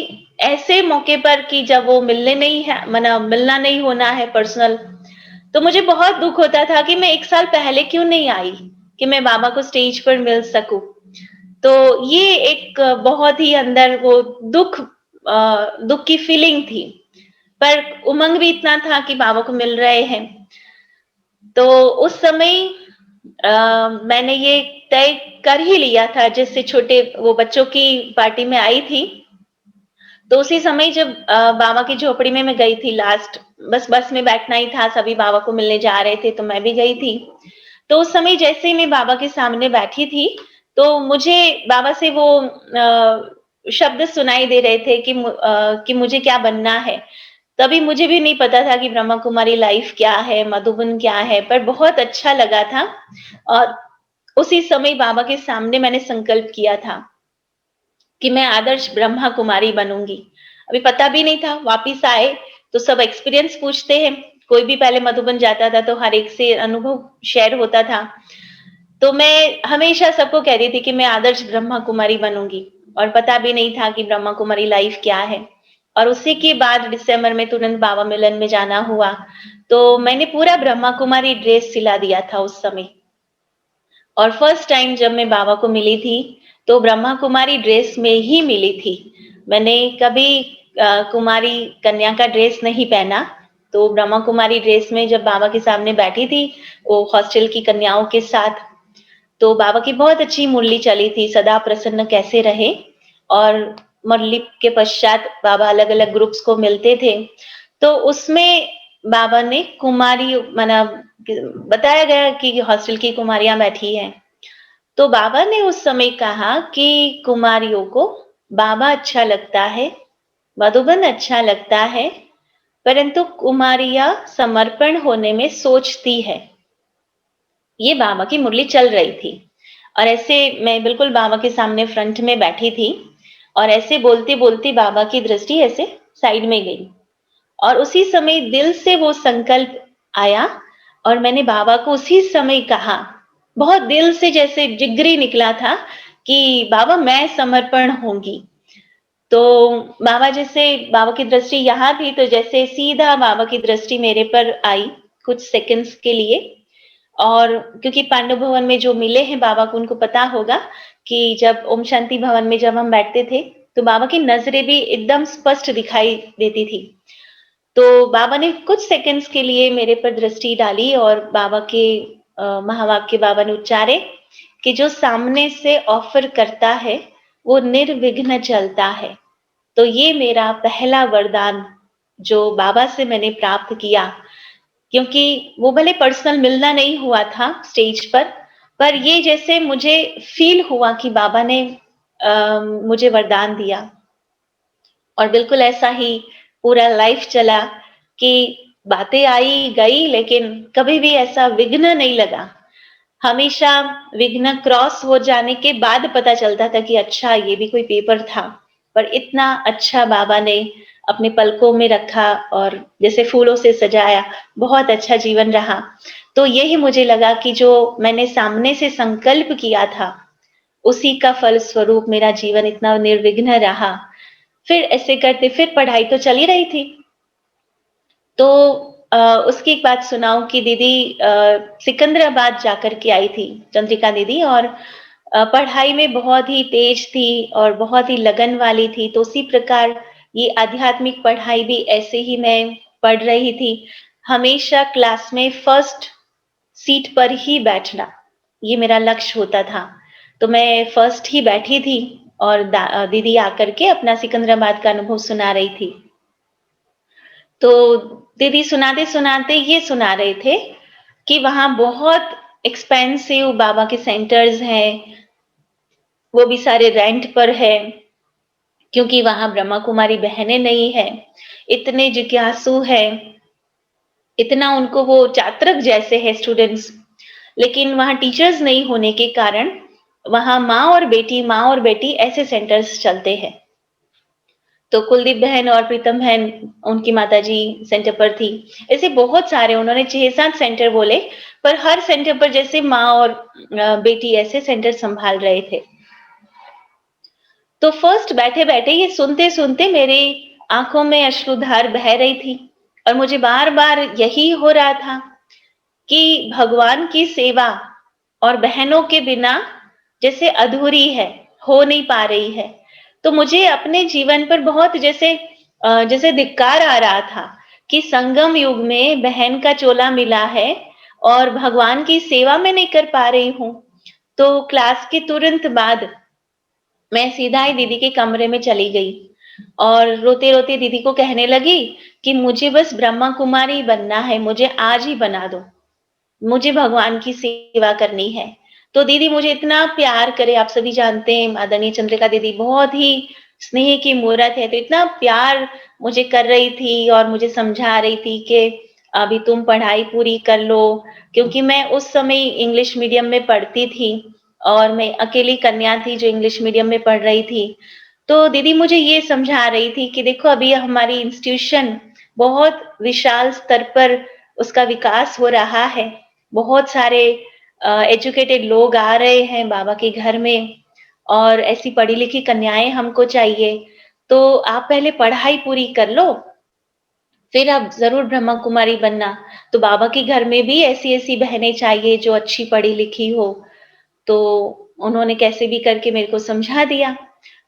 ऐसे मौके पर कि जब वो मिलने नहीं है, मना मिलना नहीं होना है पर्सनल। तो मुझे बहुत दुख होता था कि मैं 1 साल पहले क्यों नहीं आई कि मैं बाबा को स्टेज पर मिल सकूं। तो ये एक बहुत ही अंदर वो दुख की फीलिंग थी, पर उमंग भी इतना था कि बाबा को मिल रहे हैं। तो उस समय मैंने ये तय कर ही लिया था, जैसे छोटे वो बच्चों की पार्टी में आई थी, तो उसी समय जब बाबा की झोपड़ी में मैं गई थी लास्ट, बस में बैठना ही था, सभी बाबा को मिलने जा रहे थे तो मैं भी गई थी। तो उस समय जैसे ही मैं बाबा के सामने बैठी थी, तो मुझे बाबा से वो शब्द सुनाई दे रहे थे कि मुझे क्या बनना है। तभी मुझे भी नहीं पता था कि ब्रह्मा कुमारी लाइफ क्या है, मधुबन क्या है, पर बहुत अच्छा लगा था। और उसी समय बाबा के सामने मैंने संकल्प किया था कि मैं आदर्श ब्रह्मा कुमारी बनूंगी। अभी पता भी नहीं था, वापिस आए तो सब एक्सपीरियंस पूछते हैं। कोई भी पहले मधुबन जाता था तो हर एक से अनुभव शेयर होता था। तो मैं हमेशा सबको कहती थी कि मैं आदर्श ब्रह्मा कुमारी बनूंगी, और पता भी नहीं था कि ब्रह्मा कुमारी लाइफ क्या है। और उसी के बाद दिसंबर में तुरंत बाबा मिलन में जाना हुआ, तो मैंने पूरा ब्रह्मा कुमारी ड्रेस सिला दिया था उस समय। और फर्स्ट टाइम जब मैं बाबा को मिली थी, तो ब्रह्मा कुमारी ड्रेस में ही मिली थी। मैंने कभी कुमारी कन्या का ड्रेस नहीं पहना। तो ब्रह्मा कुमारी ड्रेस में जब बाबा के सामने बैठी थी, वो हॉस्टल की कन्याओं के साथ, तो बाबा की बहुत अच्छी मुरली चली थी, सदा प्रसन्न कैसे रहे। और मुरली के पश्चात बाबा अलग-अलग ग्रुप्स को मिलते थे। तो उसमें बाबा ने कुमारी माना बताया गया कि हॉस्टल की कुमारियां बैठी हैं। तो बाबा ने उस समय कहा कि कुमारियों को बाबा अच्छा लगता है, मधुबन अच्छा लगता है, परंतु कुमारियां समर्पण होने में सोचती है। ये बाबा की मुरली चल रही थी, और ऐसे मैं बिल्कुल बाबा के सामने फ्रंट में बैठी थी, और ऐसे बोलते बोलते बाबा की दृष्टि ऐसे साइड में गई, और उसी समय दिल से वो संकल्प आया, और मैंने बाबा को उसी समय कहा, बहुत दिल से जैसे जिगरी निकला था कि बाबा मैं समर्पण होंगी। तो बाबा जैसे बाबा की दृष्टि यहाँ थी, तो जैसे सीधा बाबा की दृष्टि मेरे पर आई कुछ सेकंड्स के लिए। और क्योंकि पांडव भवन में जो मिले हैं बाबा को, उनको पता होगा कि जब ओम शांति भवन में जब हम बैठते थे, तो बाबा की नजरें भी एकदम स्पष्ट दिखाई देती थी। तो बाबा ने कुछ सेकंड्स के लिए मेरे पर दृष्टि डाली, और बाबा के महावाक्य बाबा ने उच्चारे कि जो सामने से ऑफर करता है वो निर्विघ्न चलता है। तो ये मेरा पहला वरदान जो बाबा से मैंने प्राप्त किया, क्योंकि वो भले पर्सनल मिलना नहीं हुआ था स्टेज पर ये जैसे मुझे फील हुआ कि बाबा ने मुझे वरदान दिया। और बिल्कुल ऐसा ही पूरा लाइफ चला कि बातें आई गई, लेकिन कभी भी ऐसा विघ्न नहीं लगा। हमेशा विघ्न क्रॉस हो जाने के बाद पता चलता था कि अच्छा ये भी कोई पेपर था। पर इतना अच्छा बाबा ने अपने पलकों में रखा और जैसे फूलों से सजाया, बहुत अच्छा जीवन रहा। तो यही मुझे लगा कि जो मैंने सामने से संकल्प किया था, उसी का फल स्वरूप मेरा जीवन इतना निर्विघ्न रहा। फिर ऐसे करते फिर पढ़ाई तो चल ही रही थी। तो उसकी एक बात सुनाऊँ कि दीदी सिकंदराबाद जाकर के आई थी, चंद्रिका दीदी, और पढ़ाई में बहुत ही तेज थी और बहुत ही लगन वाली थी। तो उसी प्रकार ये आध्यात्मिक पढ़ाई भी ऐसे ही मैं पढ़ रही थी। हमेशा क्लास में फर्स्ट सीट पर ही बैठना, ये मेरा लक्ष्य होता था। तो मैं फर्स्ट ही बैठी थी, और दीदी आकर के अपना सिकंदराबाद का अनुभव सुना रही थी। तो दीदी सुनाते-सुनाते ये सुना रहे थे कि वहाँ बहुत एक्सपेंसिव बाबा के सेंटर्स हैं, वो भी सारे रेंट पर है, क्योंकि वहाँ ब्रह्मा कुमारी बहनें नहीं हैं, इतने जिज्ञासु हैं, इतना उनको वो चात्रक जैसे है स्टूडेंट्स, लेकिन वहाँ टीचर्स नहीं होने के कारण वहाँ माँ और बेटी ऐसे सेंटर्स चलते हैं। तो कुलदीप बहन और प्रीतम बहन उनकी माताजी सेंटर पर थी। ऐसे बहुत सारे उन्होंने 6-7 सेंटर बोले, पर हर सेंटर पर जैसे माँ और बेटी ऐसे सेंटर संभाल रहे थे। तो फर्स्ट बैठे-बैठे ये सुनते-सुनते मेरी आँखों में अश्रुधार बह रही थी, और मुझे बार-बार यही हो रहा था कि भगवान की सेवा और बहनों के बिना जैसे अधूरी है, हो नहीं पा रही है। तो मुझे अपने जीवन पर बहुत जैसे धिक्कार आ रहा था कि संगम युग में बहन का चोला मिला है और भगवान की सेवा मैं नहीं कर पा रही हूँ। तो क्लास के तुरंत बाद मैं सीधा ही दीदी के कमरे में चली गई, और रोते रोते दीदी को कहने लगी कि मुझे बस ब्रह्मा कुमारी बनना है, मुझे आज ही बना दो, मुझे भगवान की सेवा करनी है। तो दीदी मुझे इतना प्यार करे, आप सभी जानते हैं आदरणीय चंद्रिका दीदी बहुत ही स्नेह की मूरत है, तो इतना प्यार मुझे कर रही थी और मुझे समझा रही थी कि अभी तुम पढ़ाई पूरी कर लो, क्योंकि मैं उस समय इंग्लिश मीडियम में पढ़ती थी और मैं अकेली कन्या थी जो इंग्लिश मीडियम में पढ़ रही थी। तो दीदी मुझे ये समझा रही थी कि देखो अभी हमारी इंस्टीट्यूशन बहुत विशाल स्तर पर उसका विकास हो रहा है। बहुत सारे एजुकेटेड लोग आ रहे हैं बाबा के घर में और ऐसी पढ़ी लिखी कन्याएं हमको चाहिए। तो आप पहले पढ़ाई पूरी कर लो, फिर आप ज़रूर ब्रह्मा कुमारी बनना। तो बाबा के घर में भी ऐसी-ऐसी बहनें चाहिए जो अच्छी पढ़ी लिखी हो। तो उन्होंने कैसे भी करके मेरे को समझा दिया।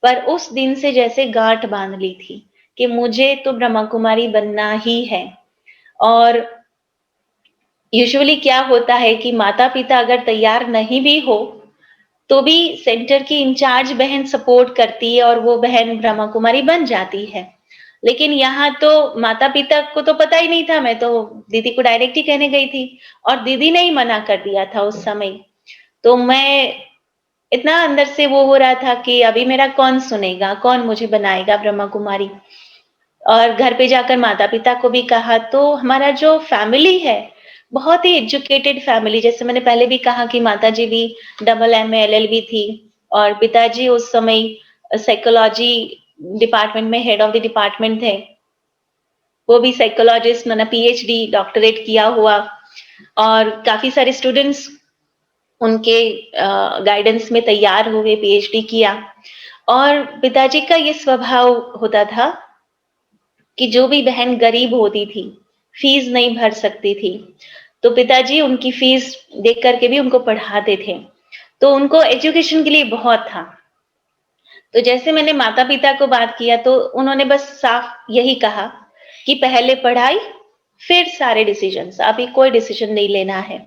पर उस दिन से जैसे गाँठ बाँध ली थी कि मुझे तो ब्रह्मा कुमारी बनना ही है। और यूजुअली क्या होता है कि माता-पिता अगर तैयार नहीं भी हो, तो भी सेंटर की इंचार्ज बहन सपोर्ट करती है और वो बहन ब्रह्मा कुमारी बन जाती है। लेकिन यहाँ तो माता-पिता को तो पता ही नहीं था, मैं तो दीदी को डायरेक्ट ही कहने गई थी और दीदी ने ही मना कर दिया था उस समय। तो मैं इतना अंदर से वो हो रहा था कि अभी मेरा कौन सुनेगा, कौन मुझे बनाएगा ब्रह्मा कुमारी। और घर पे जाकर माता-पिता को भी कहा, तो हमारा जो फैमिली है, बहुत ही एजुकेटेड फैमिली, जैसे मैंने पहले भी कहा कि माताजी भी डबल एमए, एलएलबी थी और पिताजी उस समय साइकोलॉजी डिपार्टमेंट में हेड ऑफ द डिपार्टमेंट थे। वो भी साइकोलॉजिस्ट, मैंने पीएचडी, डॉक्टरेट किया हुआ और काफ़ी सारे स्टूडेंट्स उनके गाइडेंस में तैयार हुए, पीएचडी किया। और पिताजी का ये स्वभाव होता था कि जो भी बहन गरीब होती थी, फीस नहीं भर सकती थी, तो पिताजी उनकी फीस दे कर के भी उनको पढ़ाते थे। तो उनको एजुकेशन के लिए बहुत था। तो जैसे मैंने माता-पिता को बात किया तो उन्होंने बस साफ यही कहा कि पहले पढ़ाई, फिर सारे डिसीजंस, अभी कोई डिसीजन नहीं लेना है।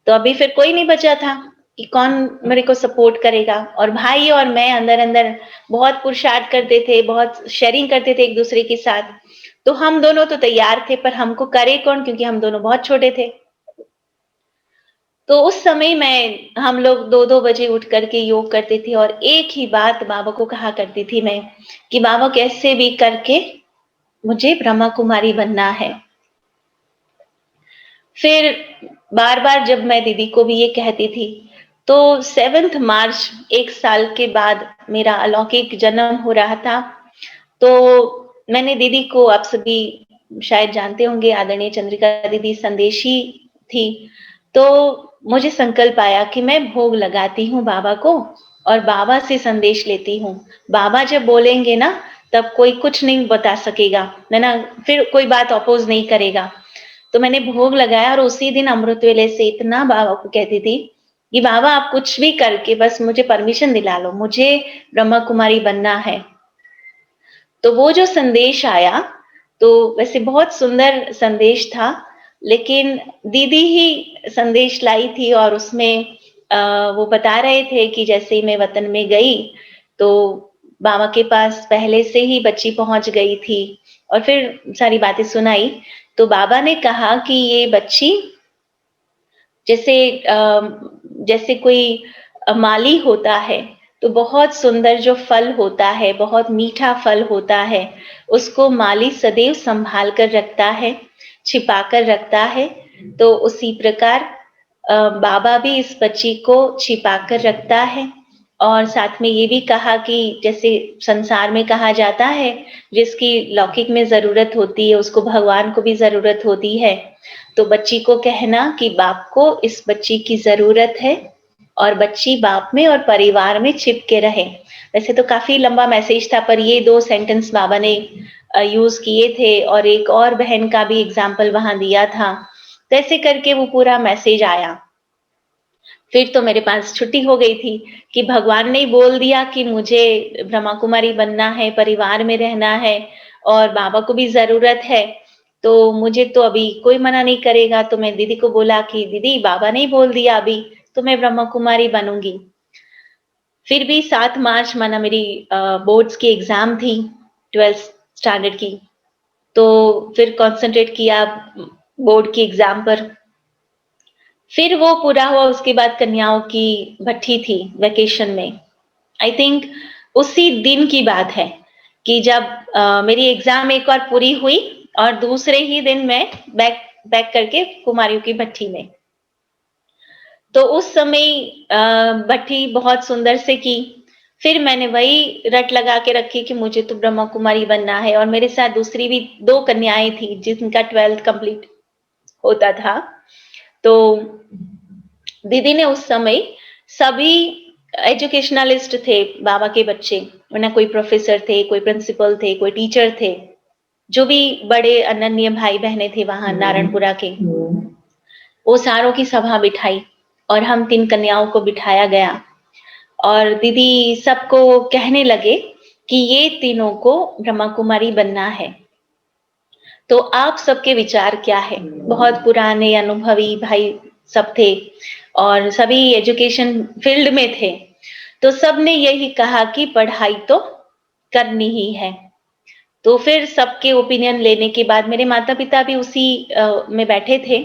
तो अभी फिर कोई नहीं बचा था कि कौन मेरे को सपोर्ट करेगा। और भाई और मैं अंदर-अंदर बहुत पुरुषार्थ करते थे, बहुत शेयरिंग करते थे एक-दूसरे के साथ। तो हम दोनों तो तैयार थे, पर हमको करे कौन, क्योंकि हम दोनों बहुत छोटे थे। तो उस समय हम लोग 2-2 बजे उठ कर के योग करते थे और एक ही बात बाबा को कहा करती थी मैं कि बाबा कैसे भी करके मुझे ब्रह्मा कुमारी बनना है। फिर बार-बार जब मैं दीदी को भी ये कहती थी, तो 7th मार्च 1 साल के बाद मेरा अलौकिक जन्म हो रहा था। तो मैंने दीदी को, आप सभी शायद जानते होंगे, आदरणीय चंद्रिका दीदी संदेशी थी। तो मुझे संकल्प आया कि मैं भोग लगाती हूँ बाबा को और बाबा से संदेश लेती हूँ। बाबा जब बोलेंगे ना, तब कोई कुछ नहीं बता सकेगा, है ना? फिर कोई बात अपोज़ नहीं करेगा। तो मैंने भोग लगाया और उसी दिन अमृत वेले से इतना बाबा को कहती थी कि बाबा आप कुछ भी करके बस मुझे परमिशन दिला लो, मुझे ब्रह्मा कुमारी बनना है। तो वो जो संदेश आया, तो वैसे बहुत सुंदर संदेश था, लेकिन दीदी ही संदेश लाई थी और उसमें वो बता रहे थे कि जैसे ही मैं वतन में गई, तो बाबा के पास पहले से ही बच्ची पहुँच गई थी और फिर सारी बातें सुनाई। तो बाबा ने कहा कि ये बच्ची जैसे जैसे कोई माली होता है, तो बहुत सुंदर जो फल होता है, बहुत मीठा फल होता है, उसको माली सदैव संभाल कर रखता है, छिपा कर रखता है। तो उसी प्रकार बाबा भी इस बच्ची को छिपा कर रखता है। और साथ में ये भी कहा कि जैसे संसार में कहा जाता है, जिसकी लौकिक में ज़रूरत होती है, उसको भगवान को भी ज़रूरत होती है। तो बच्ची को कहना कि बाप को इस बच्ची की ज़रूरत है और बच्ची बाप में और परिवार में छिप के रहे। वैसे तो काफ़ी लंबा मैसेज था, पर ये 2 सेंटेंस बाबा ने यूज़ किए थे और एक और बहन का भी एग्ज़ाम्पल वहाँ दिया था। तो ऐसे करके वो पूरा मैसेज आया। फिर तो मेरे पास छुट्टी हो गई थी कि भगवान ने ही बोल दिया कि मुझे ब्रह्मा कुमारी बनना है, परिवार में रहना है और बाबा को भी ज़रूरत है, तो मुझे तो अभी कोई मना नहीं करेगा। तो मैं दीदी को बोला कि दीदी बाबा ने ही बोल दिया अभी, तो मैं ब्रह्मा कुमारी बनूँगी। फिर भी 7 मार्च माना मेरी बोर्ड्स की एग्ज़ाम थी 12th स्टैंडर्ड की। तो फिर कंसंट्रेट किया बोर्ड की एग्जाम पर। फिर वो पूरा हुआ, उसके बाद कन्याओं की भट्ठी थी वेकेशन में। आई थिंक उसी दिन की बात है कि जब मेरी एग्जाम एक और पूरी हुई और दूसरे ही दिन मैं बैक करके कुमारियों की भट्ठी में। तो उस समय भट्ठी बहुत सुंदर से की। फिर मैंने वही रट लगा के रखी कि मुझे तो ब्रह्मा कुमारी बनना है, और मेरे साथ दूसरी भी 2 कन्याएं थी जिनका 12th कंप्लीट होता था। तो दीदी ने उस समय सभी एजुकेशनलिस्ट थे बाबा के बच्चे, वरना कोई प्रोफेसर थे, कोई प्रिंसिपल थे, कोई टीचर थे, जो भी बड़े अनन्य भाई बहने थे वहां नारायणपुरा के, वो सारों की सभा बिठाई और हम 3 कन्याओं को बिठाया गया। और दीदी सबको कहने लगे कि ये तीनों को ब्रह्मा कुमारी बनना है। तो आप सबके विचार क्या है? बहुत पुराने अनुभवी भाई सब थे और सभी एजुकेशन फील्ड में थे। तो सबने यही कहा कि पढ़ाई तो करनी ही है। तो फिर सबके ओपिनियन लेने के बाद मेरे माता-पिता भी उसी में बैठे थे,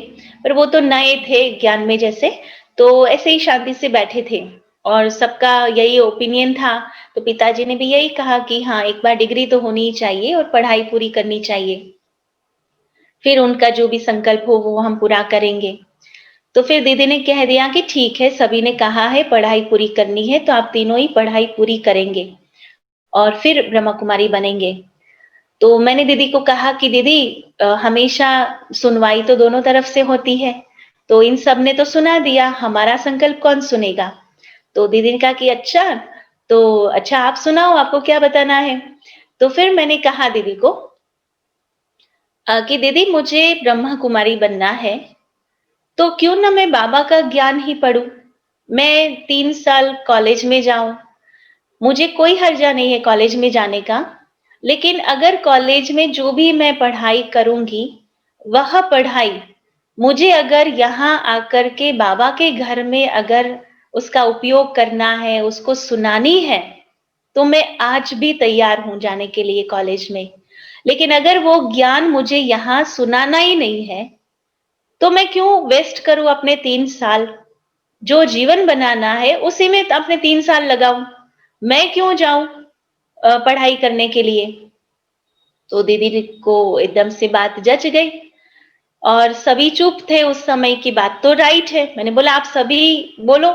पर वो तो नए थे ज्ञान में जैसे, तो ऐसे ही शांति से बैठे थे और सबका यही ओपिनियन था। तो पिताजी ने भी यही कहा कि हाँ, एक बार डिग्री तो होनी ही चाहिए और पढ़ाई पूरी करनी चाहिए। फिर उनका जो भी संकल्प हो वो हम पूरा करेंगे। तो फिर दीदी ने कह दिया कि ठीक है, सभी ने कहा है पढ़ाई पूरी करनी है, तो आप तीनों ही पढ़ाई पूरी करेंगे और फिर ब्रह्मा कुमारी बनेंगे। तो मैंने दीदी को कहा कि दीदी हमेशा सुनवाई तो दोनों तरफ से होती है, तो इन सब ने तो सुना दिया, हमारा संकल्प कौन सुनेगा? तो दीदी ने कहा कि अच्छा, तो अच्छा आप सुनाओ, आपको क्या बताना है? तो फिर मैंने कहा दीदी को कि दीदी मुझे ब्रह्मा कुमारी बनना है, तो क्यों ना मैं बाबा का ज्ञान ही पढूं? मैं 3 साल कॉलेज में जाऊं, मुझे कोई हर्जा नहीं है कॉलेज में जाने का, लेकिन अगर कॉलेज में जो भी मैं पढ़ाई करूंगी, वह पढ़ाई मुझे अगर यहाँ आकर के बाबा के घर में अगर उसका उपयोग करना है, उसको सुनानी है, तो मैं आज भी तैयार हूं जाने के लिए कॉलेज में। लेकिन अगर वो ज्ञान मुझे यहाँ सुनाना ही नहीं है, तो मैं क्यों वेस्ट करूं अपने 3 साल? जो जीवन बनाना है उसी में अपने 3 साल लगाऊं। मैं क्यों जाऊं पढ़ाई करने के लिए? तो दीदी को एकदम से बात जच गई और सभी चुप थे उस समय की बात तो राइट है। मैंने बोला आप सभी बोलो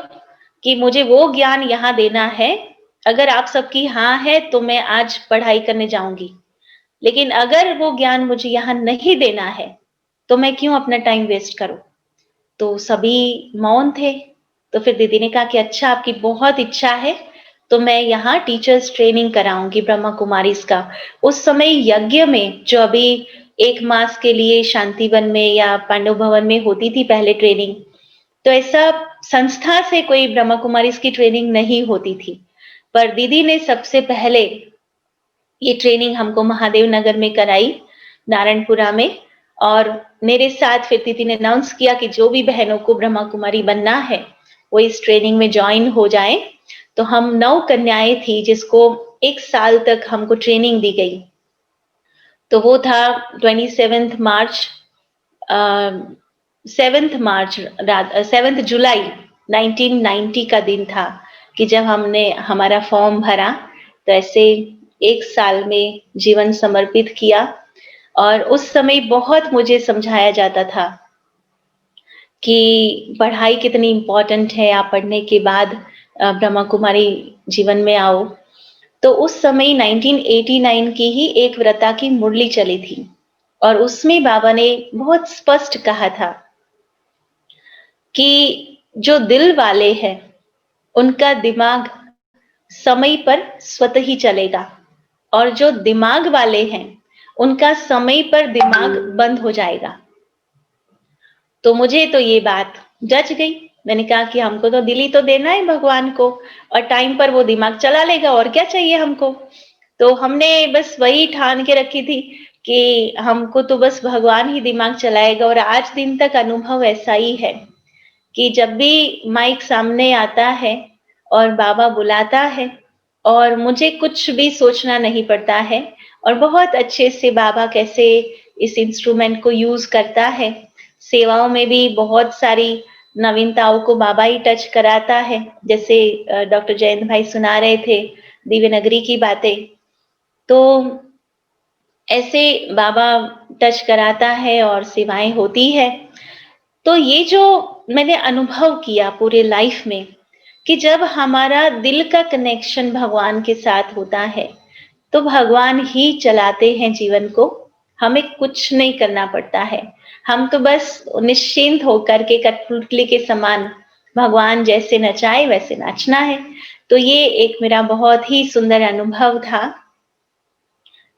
कि मुझे वो ज्ञान यहाँ देना है। अगर आप सबकी हाँ है तो मैं आज पढ़ाई करने जाऊंगी। लेकिन अगर वो ज्ञान मुझे यहाँ नहीं देना है, तो मैं क्यों अपना टाइम वेस्ट करूं? तो सभी मौन थे। तो फिर दीदी ने कहा कि अच्छा आपकी बहुत इच्छा है, तो मैं यहाँ टीचर्स ट्रेनिंग कराऊंगी ब्रह्मा कुमारीज का। उस समय यज्ञ में जो अभी 1 मास के लिए शांतिवन में या पांडव भवन में होती थी पहले ट्रेनिंग, तो ऐसा संस्था से कोई ब्रह्मा कुमारीज की ट्रेनिंग नहीं होती थी। पर दीदी ने सबसे पहले ये ट्रेनिंग हमको महादेव नगर में कराई, नारायणपुरा में। और मेरे साथ फिर दीदी ने अनाउंस किया कि जो भी बहनों को ब्रह्मा कुमारी बनना है, वो इस ट्रेनिंग में ज्वाइन हो जाएं। तो हम 9 कन्याएं थी जिसको 1 साल तक हमको ट्रेनिंग दी गई। तो वो था 27 मार्च 7 जुलाई 1990 का दिन था कि जब हमने हमारा फॉर्म भरा। तो ऐसे 1 साल में जीवन समर्पित किया। और उस समय बहुत मुझे समझाया जाता था कि पढ़ाई कितनी इम्पोर्टेंट है, आप पढ़ने के बाद ब्रह्मा कुमारी जीवन में आओ। तो उस समय 1989 की ही एक व्रता की मुरली चली थी और उसमें बाबा ने बहुत स्पष्ट कहा था कि जो दिल वाले हैं उनका दिमाग समय पर स्वतः ही चलेगा, और जो दिमाग वाले हैं उनका समय पर दिमाग बंद हो जाएगा। तो मुझे तो ये बात जच गई। मैंने कहा कि हमको तो दिल ही तो देना है भगवान को, और टाइम पर वो दिमाग चला लेगा, और क्या चाहिए हमको। तो हमने बस वही ठान के रखी थी कि हमको तो बस भगवान ही दिमाग चलाएगा। और आज दिन तक अनुभव ऐसा ही है कि जब भी माइक सामने आता है और बाबा बुलाता है और मुझे कुछ भी सोचना नहीं पड़ता है और बहुत अच्छे से बाबा कैसे इस इंस्ट्रूमेंट को यूज़ करता है। सेवाओं में भी बहुत सारी नवीनताओं को बाबा ही टच कराता है। जैसे डॉक्टर जयंत भाई सुना रहे थे दिव्य नगरी की बातें, तो ऐसे बाबा टच कराता है और सेवाएँ होती है। तो ये जो मैंने अनुभव किया पूरे लाइफ में कि जब हमारा दिल का कनेक्शन भगवान के साथ होता है, तो भगवान ही चलाते हैं जीवन को, हमें कुछ नहीं करना पड़ता है। हम तो बस निश्चिंत होकर के कठपुतली के समान भगवान जैसे नचाए वैसे नाचना है। तो ये एक मेरा बहुत ही सुंदर अनुभव था।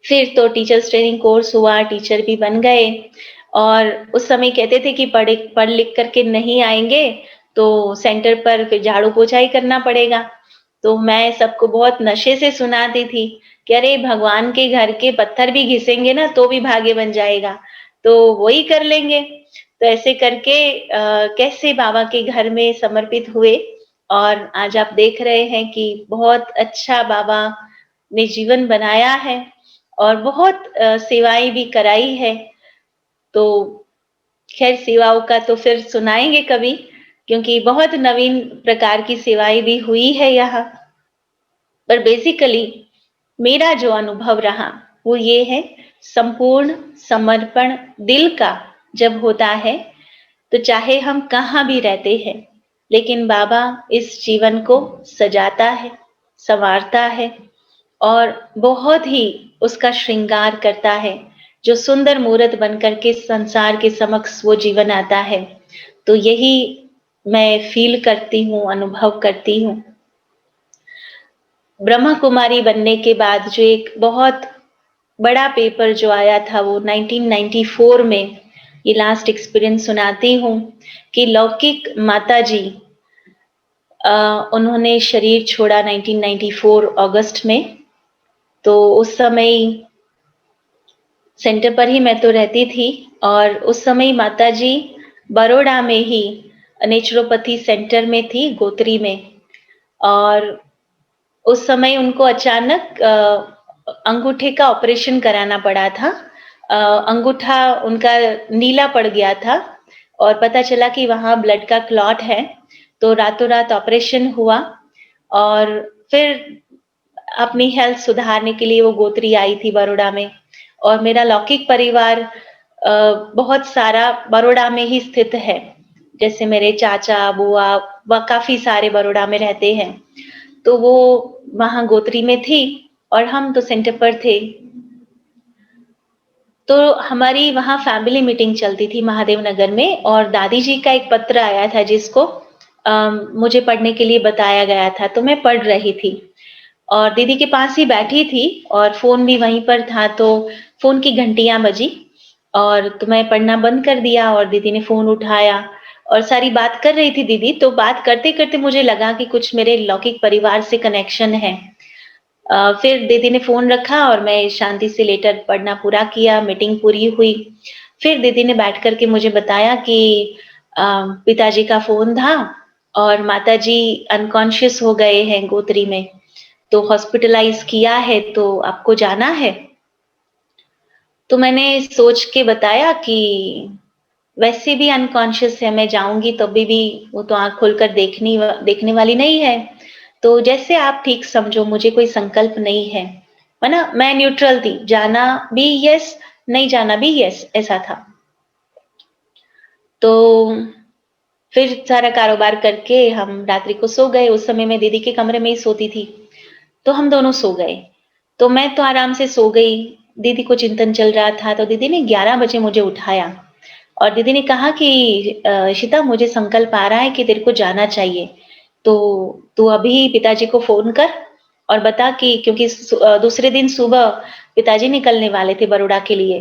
फिर तो टीचर्स ट्रेनिंग कोर्स हुआ, टीचर भी बन गए और उस समय कहते थे कि पढ़ लिख करके नहीं आएँगे, तो सेंटर पर फिर झाड़ू पोछा ही करना पड़ेगा। तो मैं सबको बहुत नशे से सुनाती थी कि अरे भगवान के घर के पत्थर भी घिसेंगे ना तो भी भाग्य बन जाएगा, तो वही कर लेंगे। तो ऐसे करके कैसे बाबा के घर में समर्पित हुए और आज आप देख रहे हैं कि बहुत अच्छा बाबा ने जीवन बनाया है और बहुत सेवाएँ भी कराई है। तो खैर सेवाओं का तो फिर सुनाएँगे कभी, क्योंकि बहुत नवीन प्रकार की सेवाएँ भी हुई है यहाँ। पर बेसिकली मेरा जो अनुभव रहा वो ये है, संपूर्ण समर्पण दिल का जब होता है, तो चाहे हम कहाँ भी रहते हैं, लेकिन बाबा इस जीवन को सजाता है, संवारता है और बहुत ही उसका श्रृंगार करता है। जो सुंदर मूरत बनकर के संसार के समक्ष वो जीवन आता है। तो यही मैं फ़ील करती हूँ, अनुभव करती हूँ। ब्रह्मा कुमारी बनने के बाद जो एक बहुत बड़ा पेपर जो आया था वो 1994 में, ये लास्ट एक्सपीरियंस सुनाती हूँ कि लौकिक माताजी उन्होंने शरीर छोड़ा 1994 अगस्त में। तो उस समय सेंटर पर ही मैं तो रहती थी और उस समय माताजी बड़ौदा में ही नेचुरोपैथी सेंटर में थी, गोत्री में। और उस समय उनको अचानक अंगूठे का ऑपरेशन कराना पड़ा था। अंगूठा उनका नीला पड़ गया था और पता चला कि वहाँ ब्लड का क्लॉट है, तो रातों रात ऑपरेशन हुआ और फिर अपनी हेल्थ सुधारने के लिए वो गोत्री आई थी बड़ौदा में। और मेरा लौकिक परिवार बहुत सारा बड़ौदा में ही स्थित है, जैसे मेरे चाचा, बुआ व काफ़ी सारे बड़ौदा में रहते हैं। तो वो वहाँ गोत्री में थी और हम तो सेंटर पर थे। तो हमारी वहाँ फैमिली मीटिंग चलती थी महादेव नगर में और दादी जी का एक पत्र आया था जिसको मुझे पढ़ने के लिए बताया गया था, तो मैं पढ़ रही थी और दीदी के पास ही बैठी थी और फ़ोन भी वहीं पर था, तो फ़ोन की घंटियाँ बजी और तो मैं पढ़ना बंद कर दिया और दीदी ने फ़ोन उठाया और सारी बात कर रही थी दीदी। तो बात करते-करते मुझे लगा कि कुछ मेरे लौकिक परिवार से कनेक्शन है। फिर दीदी ने फ़ोन रखा और मैं शांति से लेटर पढ़ना पूरा किया, मीटिंग पूरी हुई। फिर दीदी ने बैठ कर के मुझे बताया कि पिताजी का फ़ोन था और माताजी अनकॉन्शियस हो गए हैं गोत्री में, तो हॉस्पिटलाइज़ किया है, तो आपको जाना है। तो मैंने सोच के बताया कि वैसे भी अनकॉन्शियस है, मैं जाऊँगी तभी भी वो तो आँख खोलकर देखने वाली नहीं है। तो जैसे आप ठीक समझो, मुझे कोई संकल्प नहीं है ना? मैं न्यूट्रल थी, जाना भी यस, नहीं जाना भी यस, ऐसा था। तो फिर सारा कारोबार करके हम रात्रि को सो गए। उस समय मैं दीदी के कमरे में ही सोती थी, तो हम दोनों सो गए। तो मैं तो आराम से सो गई, दीदी को चिंतन चल रहा था, तो दीदी ने 11 बजे मुझे उठाया और दीदी ने कहा कि इशिता, मुझे संकल्प आ रहा है कि तेरे को जाना चाहिए, तो तू अभी पिताजी को फ़ोन कर और बता कि क्योंकि दूसरे दिन सुबह पिताजी निकलने वाले थे बड़ौदा के लिए,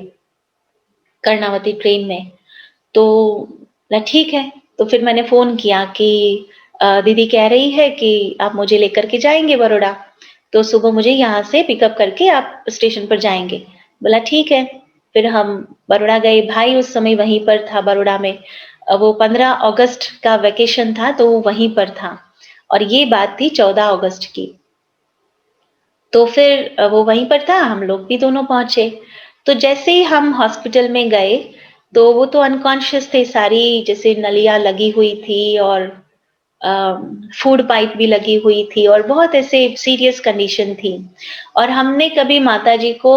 कर्णावती ट्रेन में। तो बोला ठीक है, तो फिर मैंने फ़ोन किया कि दीदी कह रही है कि आप मुझे लेकर के जाएँगे बड़ौदा, तो सुबह मुझे यहाँ से पिकअप करके आप स्टेशन पर जाएँगे। बोला ठीक है, फिर हम बड़ौदा गए, भाई उस समय वहीं पर था बड़ौदा में। वो 15 अगस्त का वैकेशन था, तो वो वहीं पर था और ये बात थी 14 अगस्त की। तो फिर वो वहीं पर था, हम लोग भी दोनों पहुंचे। तो जैसे ही हम हॉस्पिटल में गए, तो वो तो अनकॉन्शियस थे, सारी जैसे नलियां लगी हुई थी और फूड पाइप भी लगी हुई थी और बहुत ऐसे सीरियस कंडीशन थी। और हमने कभी माताजी को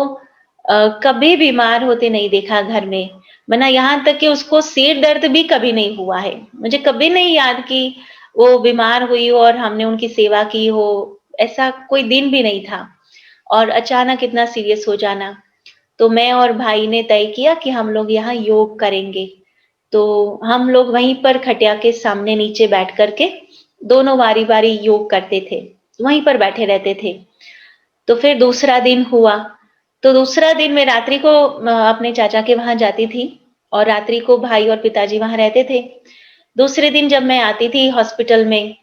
कभी बीमार होते नहीं देखा घर में, वरना यहाँ तक कि उसको सिर दर्द भी कभी नहीं हुआ है। मुझे कभी नहीं याद कि वो बीमार हुई हो और हमने उनकी सेवा की हो, ऐसा कोई दिन भी नहीं था। और अचानक इतना सीरियस हो जाना, तो मैं और भाई ने तय किया कि हम लोग यहाँ योग करेंगे। तो हम लोग वहीं पर खटिया के सामने नीचे बैठ करके दोनों बारी-बारी योग करते थे, वहीं पर बैठे रहते थे। तो फिर दूसरा दिन हुआ, तो दूसरा दिन मैं रात्रि को अपने चाचा के वहां जाती थी और रात्रि को भाई और पिताजी वहां रहते थे। दूसरे दिन जब मैं आती थी हॉस्पिटल में,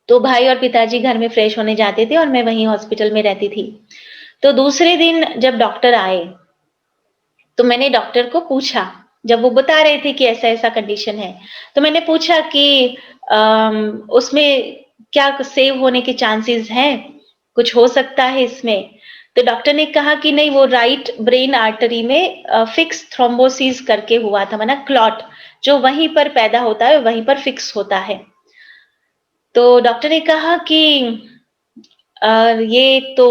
तो भाई और पिताजी घर में फ्रेश होने जाते थे और मैं वहीं हॉस्पिटल में रहती थी। तो दूसरे दिन जब डॉक्टर आए, तो मैंने डॉक्टर को पूछा, जब वो बता रहे थे कि ऐसा-ऐसा कंडीशन है, तो मैंने पूछा कि उसमें क्या सेव होने के चांसेस हैं? कुछ हो सकता है इसमें? तो डॉक्टर ने कहा कि नहीं, वो राइट ब्रेन आर्टरी में फिक्स थ्रोम्बोसिस करके हुआ था, माना क्लॉट जो वहीं पर पैदा होता है, वहीं पर फिक्स होता है। तो डॉक्टर ने कहा कि ये तो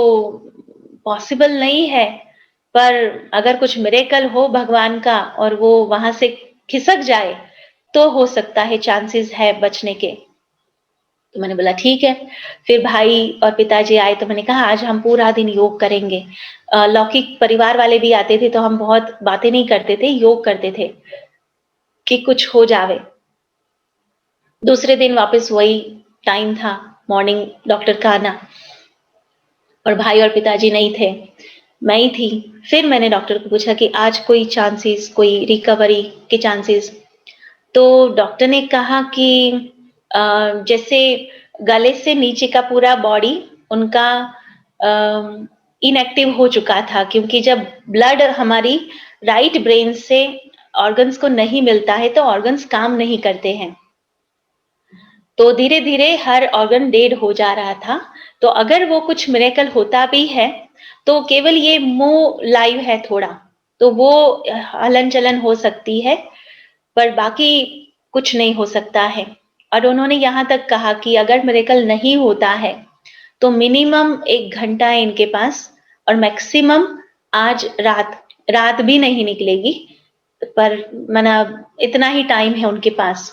पॉसिबल नहीं है, पर अगर कुछ मिरेकल हो भगवान का और वो वहां से खिसक जाए, तो हो सकता है, चांसेस है बचने के। तो मैंने बोला ठीक है। फिर भाई और पिताजी आए, तो मैंने कहा आज हम पूरा दिन योग करेंगे। लौकिक परिवार वाले भी आते थे, तो हम बहुत बातें नहीं करते थे, योग करते थे कि कुछ हो जावे। दूसरे दिन वापस वही टाइम था, मॉर्निंग डॉक्टर का आना, और भाई और पिताजी नहीं थे, मैं ही थी। फिर मैंने डॉक्टर को पूछा कि आज कोई चांसेस, कोई रिकवरी के चांसेस? तो डॉक्टर ने कहा कि जैसे गले से नीचे का पूरा बॉडी उनका इनएक्टिव हो चुका था, क्योंकि जब ब्लड हमारी राइट ब्रेन से ऑर्गन्स को नहीं मिलता है, तो ऑर्गन्स काम नहीं करते हैं। तो धीरे-धीरे हर ऑर्गन डेड हो जा रहा था। तो अगर वो कुछ मिरेकल होता भी है, तो केवल ये मुंह लाइव है थोड़ा, तो वो हलन-चलन हो सकती है, पर बाकी कुछ नहीं हो सकता है। और उन्होंने यहाँ तक कहा कि अगर मिरेकल नहीं होता है, तो मिनिमम 1 घंटा है इनके पास, और मैक्सिमम आज रात भी नहीं निकलेगी, पर मना इतना ही टाइम है उनके पास।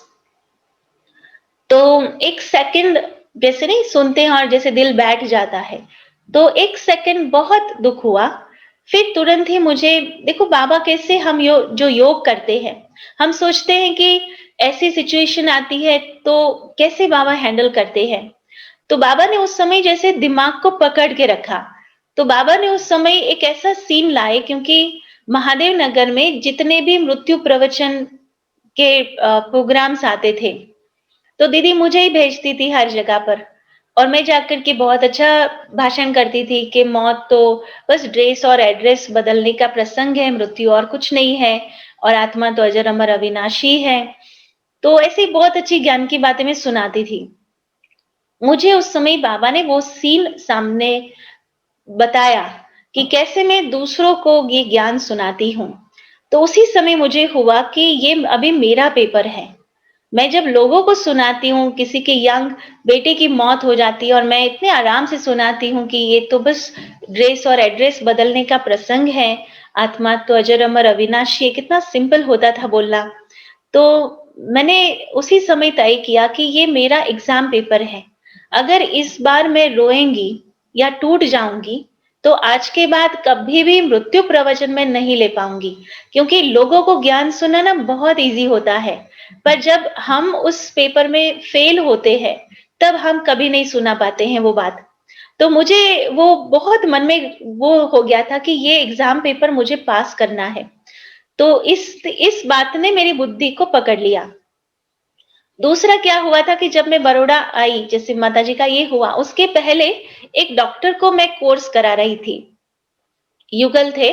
तो 1 सेकंड जैसे नहीं सुनते हैं और जैसे दिल बैठ जाता है, तो 1 सेकंड बहुत दुख हुआ। फिर तुरंत ही मुझे देखो बाबा कैसे हम जो योग करते हैं, हम सोचते हैं कि ऐसी सिचुएशन आती है तो कैसे बाबा हैंडल करते हैं। तो बाबा ने उस समय जैसे दिमाग को पकड़ के रखा। तो बाबा ने उस समय एक ऐसा सीन लाए, क्योंकि महादेव नगर में जितने भी मृत्यु प्रवचन के प्रोग्राम्स आते थे, तो दीदी मुझे ही भेजती थी हर जगह पर, और मैं जाकर के बहुत अच्छा भाषण करती थी कि मौत तो बस ड्रेस और एड्रेस बदलने का प्रसंग है, मृत्यु और कुछ नहीं है, और आत्मा तो अजर अमर अविनाशी है। तो ऐसी बहुत अच्छी ज्ञान की बातें मैं सुनाती थी। मुझे उस समय बाबा ने वो सीन सामने बताया कि कैसे मैं दूसरों को ये ज्ञान सुनाती हूँ। तो उसी समय मुझे हुआ कि ये अभी मेरा पेपर है। मैं जब लोगों को सुनाती हूँ, किसी के यंग बेटे की मौत हो जाती है और मैं इतने आराम से सुनाती हूँ कि ये तो बस ड्रेस और एड्रेस बदलने का प्रसंग है, आत्मा तो अजर अमर अविनाशी है, कितना सिंपल होता था बोलना। तो मैंने उसी समय तय किया कि ये मेरा एग्जाम पेपर है। अगर इस बार मैं रोएंगी या टूट जाऊंगी, तो आज के बाद कभी भी मृत्यु प्रवचन में नहीं ले पाऊंगी, क्योंकि लोगों को ज्ञान सुनाना बहुत इजी होता है, पर जब हम उस पेपर में फेल होते हैं, तब हम कभी नहीं सुना पाते हैं वो बात। तो मुझे वो बहुत मन में वो हो गया था कि ये एग्जाम पेपर मुझे पास करना है। तो इस बात ने मेरी बुद्धि को पकड़ लिया। दूसरा क्या हुआ था कि जब मैं बड़ौदा आई, जैसे माताजी का ये हुआ, उसके पहले एक डॉक्टर को मैं कोर्स करा रही थी। युगल थे,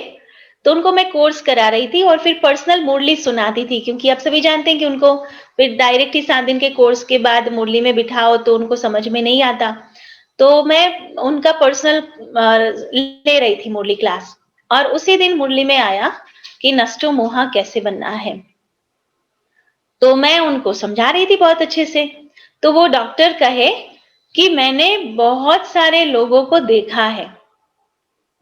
तो उनको मैं कोर्स करा रही थी और फिर पर्सनल मुरली सुनाती थी, क्योंकि आप सभी जानते हैं कि उनको फिर डायरेक्ट ही 7 दिन के कोर्स के बाद मुरली में बिठाओ तो उनको समझ में नहीं आता। तो मैं उनका पर्सनल ले रही थी मुरली क्लास, और उसी दिन मुरली में आया कि नष्टो मोहा कैसे बनना है। तो मैं उनको समझा रही थी बहुत अच्छे से। तो वो डॉक्टर कहे कि मैंने बहुत सारे लोगों को देखा है,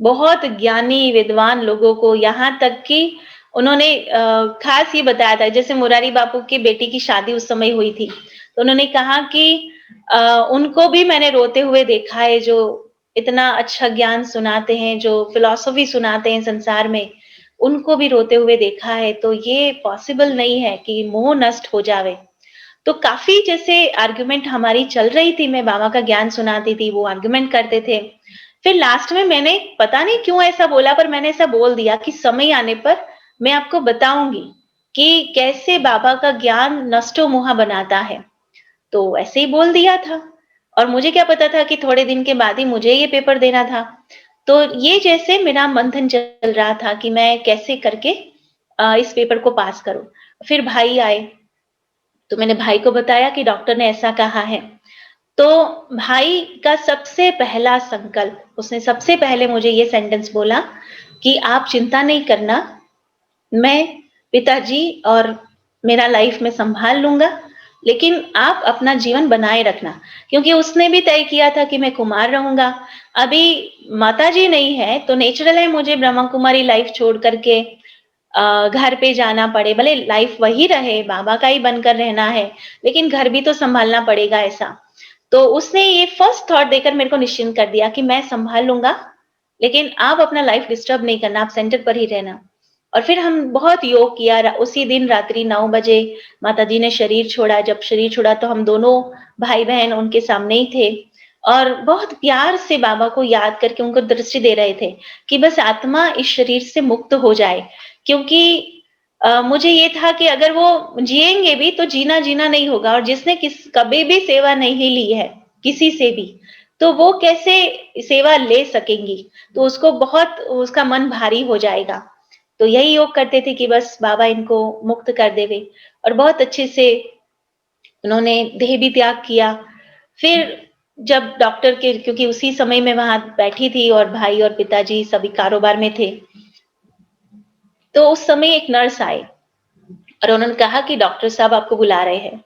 बहुत ज्ञानी विद्वान लोगों को, यहाँ तक कि उन्होंने खास ये बताया था, जैसे मुरारी बापू की बेटी की शादी उस समय हुई थी, तो उन्होंने कहा कि उनको भी मैंने रोते हुए देखा है, जो इतना अच्छा ज्ञान सुनाते हैं, जो फिलॉसफी सुनाते हैं संसार में, उनको भी रोते हुए देखा है। तो ये पॉसिबल नहीं है कि मोह नष्ट हो जावे। तो काफी जैसे आर्गुमेंट हमारी चल रही थी, मैं बाबा का ज्ञान सुनाती थी, वो आर्गुमेंट करते थे। फिर लास्ट में मैंने पता नहीं क्यों ऐसा बोला, पर मैंने ऐसा बोल दिया कि समय आने पर मैं आपको बताऊंगी कि कैसे बाबा का ज्ञान नष्टो मोहा बनाता है। तो ऐसे ही बोल दिया था, और मुझे क्या पता था कि थोड़े दिन के बाद ही मुझे ये पेपर देना था। तो ये जैसे मेरा मंथन चल रहा था कि मैं कैसे करके इस पेपर को पास करूं। फिर भाई आए, तो मैंने भाई को बताया कि डॉक्टर ने ऐसा कहा है। तो भाई का सबसे पहला संकल्प, उसने सबसे पहले मुझे ये सेंटेंस बोला कि आप चिंता नहीं करना, मैं पिताजी और मेरा लाइफ में संभाल लूंगा, लेकिन आप अपना जीवन बनाए रखना। क्योंकि उसने भी तय किया था कि मैं कुमार रहूंगा। अभी माताजी नहीं है तो नेचुरल है मुझे ब्रह्मा कुमारी लाइफ छोड़ करके घर पे जाना पड़े, भले लाइफ वही रहे, बाबा का ही बनकर रहना है, लेकिन घर भी तो संभालना पड़ेगा ऐसा। तो उसने ये फर्स्ट थॉट देकर मेरे को निश्चिंत कर दिया कि मैं संभाल लूंगा, लेकिन आप अपना लाइफ डिस्टर्ब नहीं करना, आप सेंटर पर ही रहना। और फिर हम बहुत योग किया। उसी दिन रात्रि 9 बजे माताजी ने शरीर छोड़ा। जब शरीर छोड़ा तो हम दोनों भाई बहन उनके सामने ही थे, और बहुत प्यार से बाबा को याद करके उनको दृष्टि दे रहे थे कि बस आत्मा इस शरीर से मुक्त हो जाए। क्योंकि मुझे ये था कि अगर वो जिएंगे भी तो जीना जीना नहीं होगा, और जिसने कभी भी सेवा नहीं ली है किसी से भी, तो वो कैसे सेवा ले सकेंगी, तो उसको बहुत उसका मन भारी हो जाएगा। तो यही योग करते थे कि बस बाबा इनको मुक्त कर देवे, और बहुत अच्छे से उन्होंने देह भी त्याग किया। फिर जब डॉक्टर के, क्योंकि उसी समय में वहां बैठी थी और भाई और पिताजी सभी कारोबार में थे, तो उस समय एक नर्स आए और उन्होंने कहा कि डॉक्टर साहब आपको बुला रहे हैं।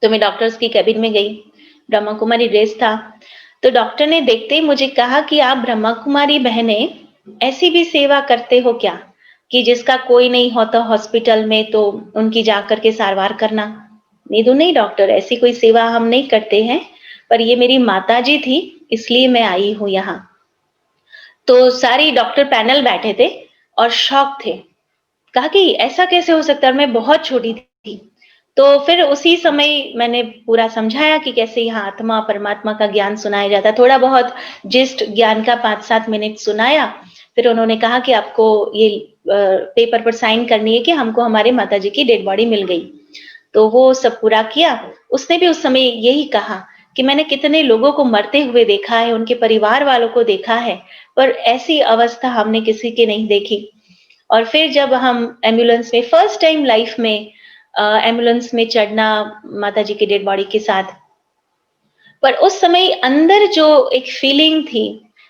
तो मैं डॉक्टर्स की कैबिन में गई, ब्रह्मा कुमारी ड्रेस था। तो डॉक्टर ने देखते ही मुझे कहा कि आप ब्रह्मा कुमारी बहनें ऐसी भी सेवा करते हो क्या, कि जिसका कोई नहीं होता हॉस्पिटल में तो उनकी जाकर के सारवार करना। नहीं डॉक्टर, ऐसी कोई सेवा हम नहीं करते हैं, पर ये मेरी माताजी थी इसलिए मैं आई हूं यहाँ। तो सारी डॉक्टर पैनल बैठे थे और शॉक थे, कहा कि ऐसा कैसे हो सकता है, और मैं बहुत छोटी थी। तो फिर उसी समय मैंने पूरा समझाया कि कैसे यहाँ आत्मा परमात्मा का ज्ञान सुनाया जाता है। थोड़ा बहुत जिस्ट ज्ञान का 5-7 मिनट सुनाया। फिर उन्होंने कहा कि आपको ये पेपर पर साइन करनी है कि हमको हमारे माताजी की डेड बॉडी मिल गई। तो वो सब पूरा किया। उसने भी उस समय यही कहा कि मैंने कितने लोगों को मरते हुए देखा है, उनके परिवार वालों को देखा है, पर ऐसी अवस्था हमने किसी की नहीं देखी। और फिर जब हम एम्बुलेंस में फर्स्ट टाइम लाइफ में एम्बुलेंस में चढ़ना माताजी की डेड बॉडी के साथ, पर उस समय अंदर जो एक फीलिंग थी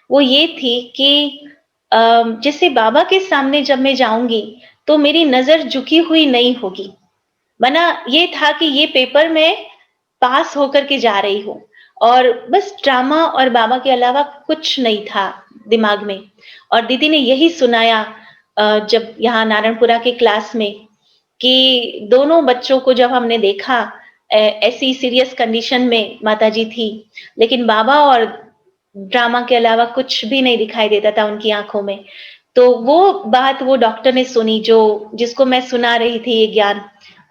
वो ये थी कि जैसे बाबा के सामने जब मैं जाऊंगी तो मेरी नजर झुकी हुई नहीं होगी, वरना ये था कि ये पेपर में पास होकर के जा रही हूँ, और बस ड्रामा और बाबा के अलावा कुछ नहीं था दिमाग में। और दीदी ने यही सुनाया जब यहाँ नारायणपुरा के क्लास में, कि दोनों बच्चों को जब हमने देखा ऐसी सीरियस कंडीशन में माताजी थी, लेकिन बाबा और ड्रामा के अलावा कुछ भी नहीं दिखाई देता था उनकी आंखों में। तो वो बात वो डॉक्टर ने सुनी, जो जिसको मैं सुना रही थी ये ज्ञान,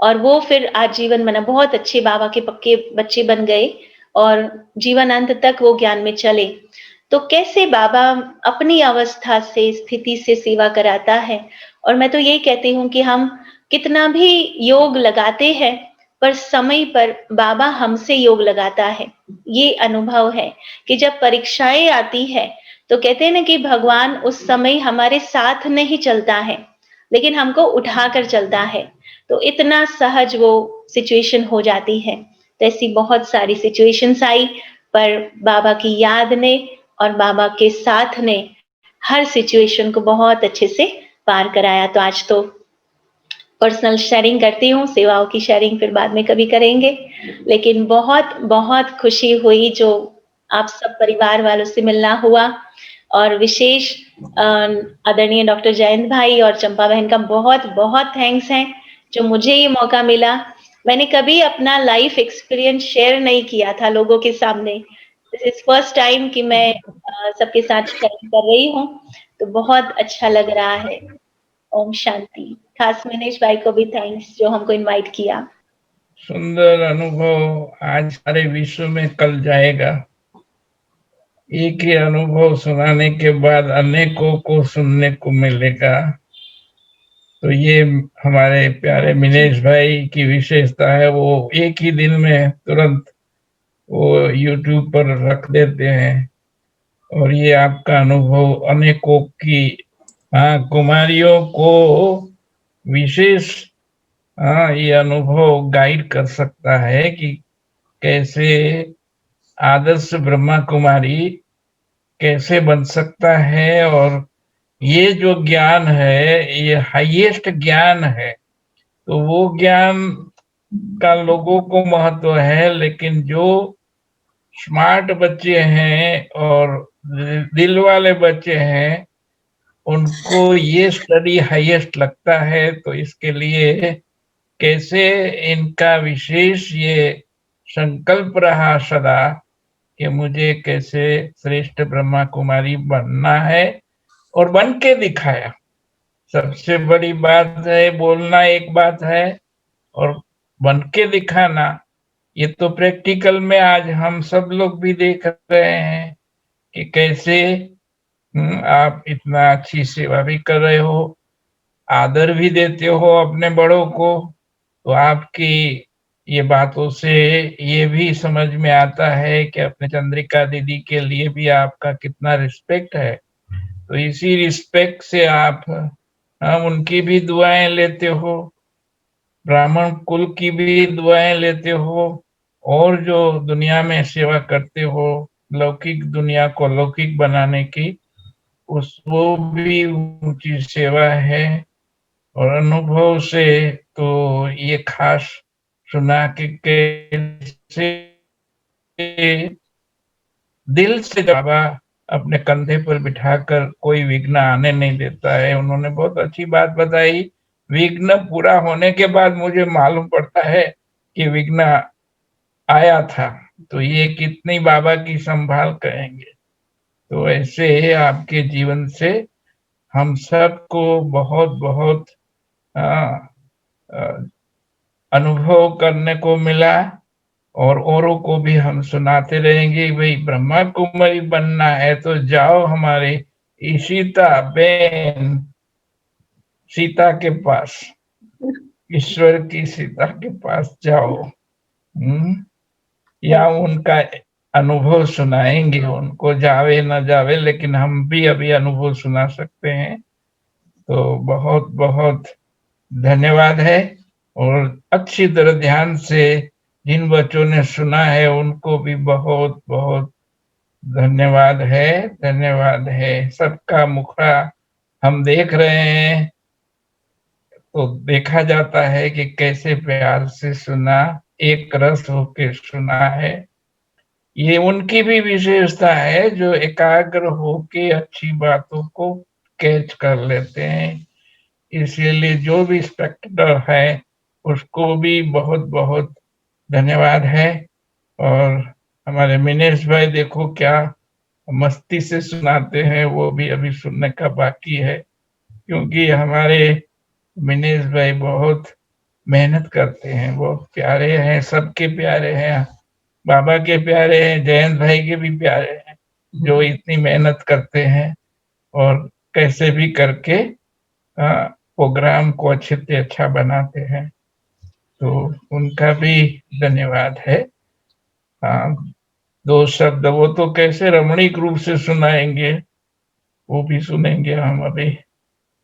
और वो फिर आजीवन बना, बहुत अच्छे बाबा के पक्के बच्चे बन गए और जीवन अंत तक वो ज्ञान में चले। तो कैसे बाबा अपनी अवस्था से स्थिति से सेवा कराता है। और मैं तो यही कहती हूँ कि हम कितना भी योग लगाते हैं, पर समय पर बाबा हमसे योग लगाता है। ये अनुभव है कि जब परीक्षाएं आती है तो कहते हैं ना कि भगवान उस समय हमारे साथ नहीं चलता है, लेकिन हमको उठाकर चलता है। तो इतना सहज वो सिचुएशन हो जाती है। तो ऐसी बहुत सारी सिचुएशंस आई, पर बाबा की याद ने और बाबा के साथ ने हर सिचुएशन को बहुत अच्छे से पार कराया। तो आज तो पर्सनल शेयरिंग करती हूँ, सेवाओं की शेयरिंग फिर बाद में कभी करेंगे। लेकिन बहुत खुशी हुई जो आप सब परिवार वालों से मिलना हुआ, और विशेष आदरणीय डॉक्टर जयंत भाई और चंपा बहन का बहुत थैंक्स है जो मुझे ये मौका मिला। मैंने कभी अपना लाइफ एक्सपीरियंस शेयर नहीं किया था लोगों के सामने। दिस इज फर्स्ट टाइम कि मैं सबके साथ शेयर कर रही हूँ, तो बहुत अच्छा लग रहा है। ओम शांति। खास मनीष भाई को भी थैंक्स जो हमको इनवाइट किया। सुंदर अनुभव आज सारे विश्व में कल जाएगा। एक ही अनुभव सुनाने के बाद अनेकों को सुनने को मिलेगा। तो ये हमारे प्यारे मिनेश भाई की विशेषता है, वो एक ही दिन में तुरंत वो YouTube पर रख देते हैं। और ये आपका अनुभव अनेकों की कुमारियों को विशेष ये अनुभव गाइड कर सकता है कि कैसे आदर्श ब्रह्मा कुमारी कैसे बन सकता है। और ये जो ज्ञान है ये हाईएस्ट ज्ञान है, तो वो ज्ञान का लोगों को महत्व है, लेकिन जो स्मार्ट बच्चे हैं और दिल वाले बच्चे हैं उनको ये स्टडी हाईएस्ट लगता है। तो इसके लिए कैसे इनका विशेष ये संकल्प रहा सदा कि मुझे कैसे श्रेष्ठ ब्रह्मा कुमारी बनना है, और बन के दिखाया। सबसे बड़ी बात है, बोलना एक बात है और बन के दिखाना ये तो प्रैक्टिकल में आज हम सब लोग भी देख रहे हैं कि कैसे आप इतना अच्छी सेवा भी कर रहे हो, आदर भी देते हो अपने बड़ों को। तो आपकी ये बातों से ये भी समझ में आता है कि अपने चंद्रिका दीदी के लिए भी आपका कितना रिस्पेक्ट है। तो इसी रिस्पेक्ट से आप उनकी भी दुआएं लेते हो, ब्राह्मण कुल की भी दुआएं लेते हो, और जो दुनिया में सेवा करते हो लौकिक दुनिया को लौकिक बनाने की, वो भी ऊंची सेवा है। और अनुभव से तो ये खास सुना कि कैसे दिल से बाबा अपने कंधे पर बिठाकर कोई विघ्न आने नहीं देता है। उन्होंने बहुत अच्छी बात बताई। विघ्न पूरा होने के बाद मुझे मालूम पड़ता है कि विघ्न आया था, तो ये कितनी बाबा की संभाल करेंगे। तो ऐसे आपके जीवन से हम सबको बहुत अनुभव करने को मिला, और औरों को भी हम सुनाते रहेंगे। भाई ब्रह्मा कुमारी बनना है तो जाओ हमारे ईशिता बेन सीता के पास, ईश्वर की सीता के पास जाओ। या उनका अनुभव सुनाएंगे, उनको जावे न जावे, लेकिन हम भी अभी अनुभव सुना सकते हैं। तो बहुत धन्यवाद है। और अच्छी तरह ध्यान से जिन बच्चों ने सुना है उनको भी बहुत धन्यवाद है। सबका मुखड़ा हम देख रहे हैं, तो देखा जाता है कि कैसे प्यार से सुना, एक रस होके सुना है। ये उनकी भी विशेषता है जो एकाग्र होके अच्छी बातों को कैच कर लेते हैं। इसीलिए जो भी स्पेक्टेटर है उसको भी बहुत धन्यवाद है। और हमारे मिनेश भाई देखो क्या मस्ती से सुनाते हैं, वो भी अभी सुनने का बाकी है, क्योंकि हमारे मिनेश भाई बहुत मेहनत करते हैं, बहुत प्यारे हैं, सबके प्यारे हैं, बाबा के प्यारे हैं, जयंत भाई के भी प्यारे हैं, जो इतनी मेहनत करते हैं और कैसे भी करके प्रोग्राम को अच्छे से अच्छा बनाते हैं। तो उनका भी धन्यवाद है। दो शब्द वो तो कैसे रमणीक रूप से सुनाएंगे, वो भी सुनेंगे हम अभी,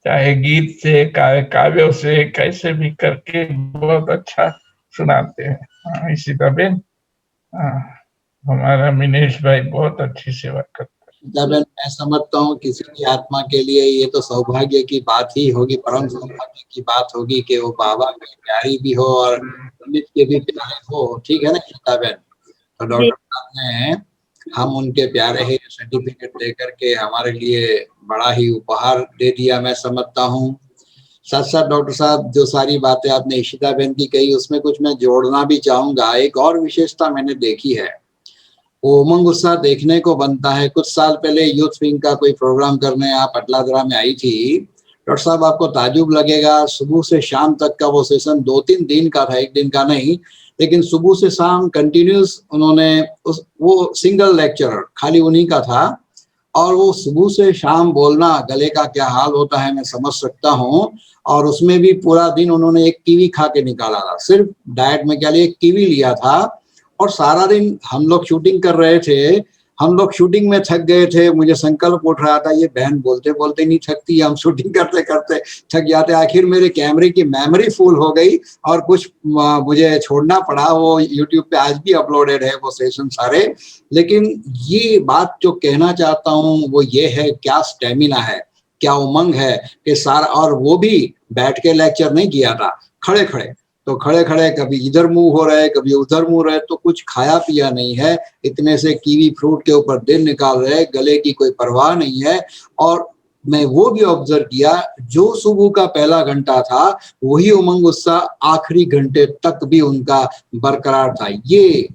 चाहे गीत से काव्यों से कैसे भी करके बहुत अच्छा सुनाते हैं। इसी तरह हमारा मिनेश भाई बहुत अच्छी सेवा करता जब मैं समझता हूँ किसी की आत्मा के लिए ये तो सौभाग्य की बात ही होगी, परम सौभाग्य की बात होगी कि वो बाबा की प्यारी भी हो और अमित के भी प्यारे हो। ठीक है ना गीताबेन? तो डॉक्टर साहब ने हम उनके प्यारे ही सर्टिफिकेट दे करके हमारे लिए बड़ा ही उपहार दे दिया, मैं समझता हूँ। साथ साथ डॉक्टर साहब जो सारी बातें आपने इशिता बहन की कही उसमें कुछ मैं जोड़ना भी चाहूंगा। एक और विशेषता मैंने देखी है, वो उमंग उत्साह देखने को बनता है। कुछ साल पहले यूथ विंग का कोई प्रोग्राम करने आप पटलादरा में आई थी। डॉक्टर साहब आपको ताजुब लगेगा, सुबह से शाम तक का वो सेशन 2-3 दिन का था, एक दिन का नहीं, लेकिन सुबह से शाम कंटिन्यूस उन्होंने वो सिंगल लेक्चर खाली उन्हीं का था और वो सुबह से शाम बोलना, गले का क्या हाल होता है मैं समझ सकता हूँ। और उसमें भी पूरा दिन उन्होंने एक कीवी खा के निकाला था, सिर्फ डाइट में क्या लिए एक कीवी लिया था। और सारा दिन हम लोग शूटिंग कर रहे थे, हम लोग शूटिंग में थक गए थे, मुझे संकल्प उठ रहा था ये बहन बोलते बोलते नहीं थकती, हम शूटिंग करते करते थक जाते। आखिर मेरे कैमरे की मेमोरी फुल हो गई और कुछ मुझे छोड़ना पड़ा। वो यूट्यूब पे आज भी अपलोडेड है वो सेशन सारे। लेकिन ये बात जो कहना चाहता हूँ वो ये है, क्या स्टेमिना है, क्या उमंग है कि सारा, और वो भी बैठ के लेक्चर नहीं किया था, खड़े खड़े। तो खड़े खड़े कभी इधर मुंह हो रहे कभी उधर मुंह रहे, तो कुछ खाया पिया नहीं है, इतने से कीवी फ्रूट के ऊपर दिन निकाल रहे, गले की कोई परवाह नहीं है। और मैं वो भी ऑब्जर्व किया, जो सुबह का पहला घंटा था वही उमंग उत्साह आखिरी घंटे तक भी उनका बरकरार था। ये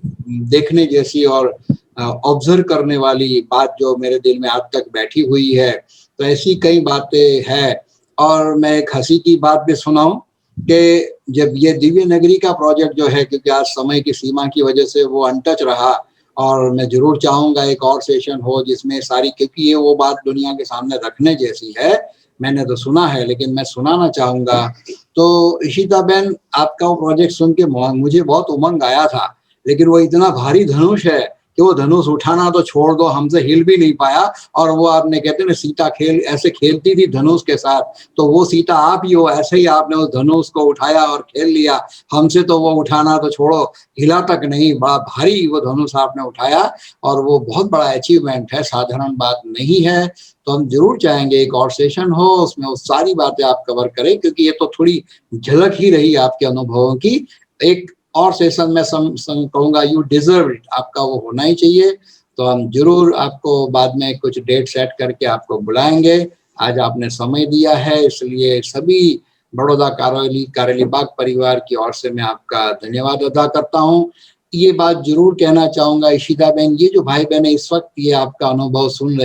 देखने जैसी और ऑब्जर्व करने वाली बात जो मेरे दिल में आज तक बैठी हुई है। तो ऐसी कई बातें हैं। और मैं एक हंसी की बात भी सुनाऊं कि जब ये दिव्य नगरी का प्रोजेक्ट जो है, क्योंकि आज समय की सीमा की वजह से वो अनटच रहा, और मैं जरूर चाहूंगा एक और सेशन हो जिसमें सारी, क्योंकि ये वो बात दुनिया के सामने रखने जैसी है। मैंने तो सुना है लेकिन मैं सुनाना चाहूंगा। तो इशिता बहन आपका वो प्रोजेक्ट सुन के मुझे बहुत उमंग आया था, लेकिन वो इतना भारी धनुष है कि वो धनुष उठाना तो छोड़ दो, हमसे हिल भी नहीं पाया। और वो आपने कहते ना सीता ऐसे खेलती थी धनुष के साथ, तो वो सीता आप ही हो, ऐसे ही आपने उस धनुष को उठाया और खेल लिया। हमसे तो वो उठाना तो छोड़ो, हिला तक नहीं, बड़ा भारी वो धनुष आपने उठाया। और वो बहुत बड़ा अचीवमेंट है, साधारण बात नहीं है। तो हम जरूर चाहेंगे एक और सेशन हो, उसमें वो सारी बातें आप कवर करें, क्योंकि ये तो थोड़ी झलक ही रही आपके अनुभवों की। एक और सेशन में कहूंगा यू डिजर्व इट, आपका वो होना ही चाहिए। तो हम जरूर आपको बाद में कुछ डेट सेट करके आपको बुलाएंगे। आज आपने समय दिया है, इसलिए सभी बड़ौदा कारेली बाग परिवार की ओर से मैं आपका धन्यवाद अदा करता हूँ। ये बात जरूर कहना चाहूंगा इशिता बहन, ये जो भाई बहन इस वक्त ये आपका अनुभव सुन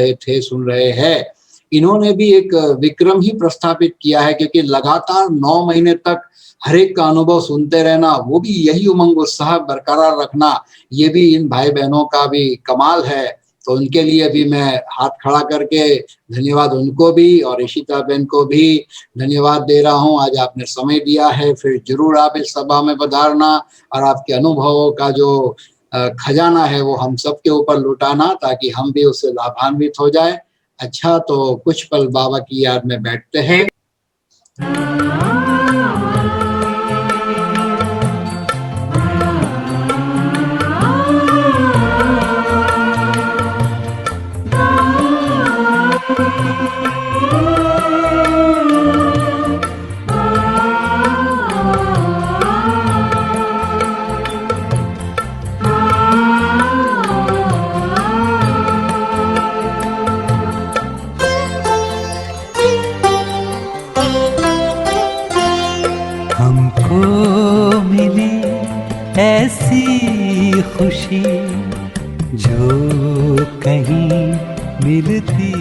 रहे हैं, इन्होंने भी एक विक्रम ही प्रस्थापित किया है, क्योंकि लगातार 9 महीने तक हर एक का अनुभव सुनते रहना, वो भी यही उमंग उत्साह बरकरार रखना, ये भी इन भाई बहनों का भी कमाल है। तो उनके लिए भी मैं हाथ खड़ा करके धन्यवाद उनको भी और इशिता बहन को भी धन्यवाद दे रहा हूँ। आज आपने समय दिया है, फिर जरूर आप इस सभा में पधारना और आपके अनुभवों का जो खजाना है वो हम सबके ऊपर लुटाना, ताकि हम भी उससे लाभान्वित हो जाए। अच्छा, तो कुछ पल बाबा की याद में बैठते हैं। हमको मिली ऐसी खुशी जो कहीं मिलती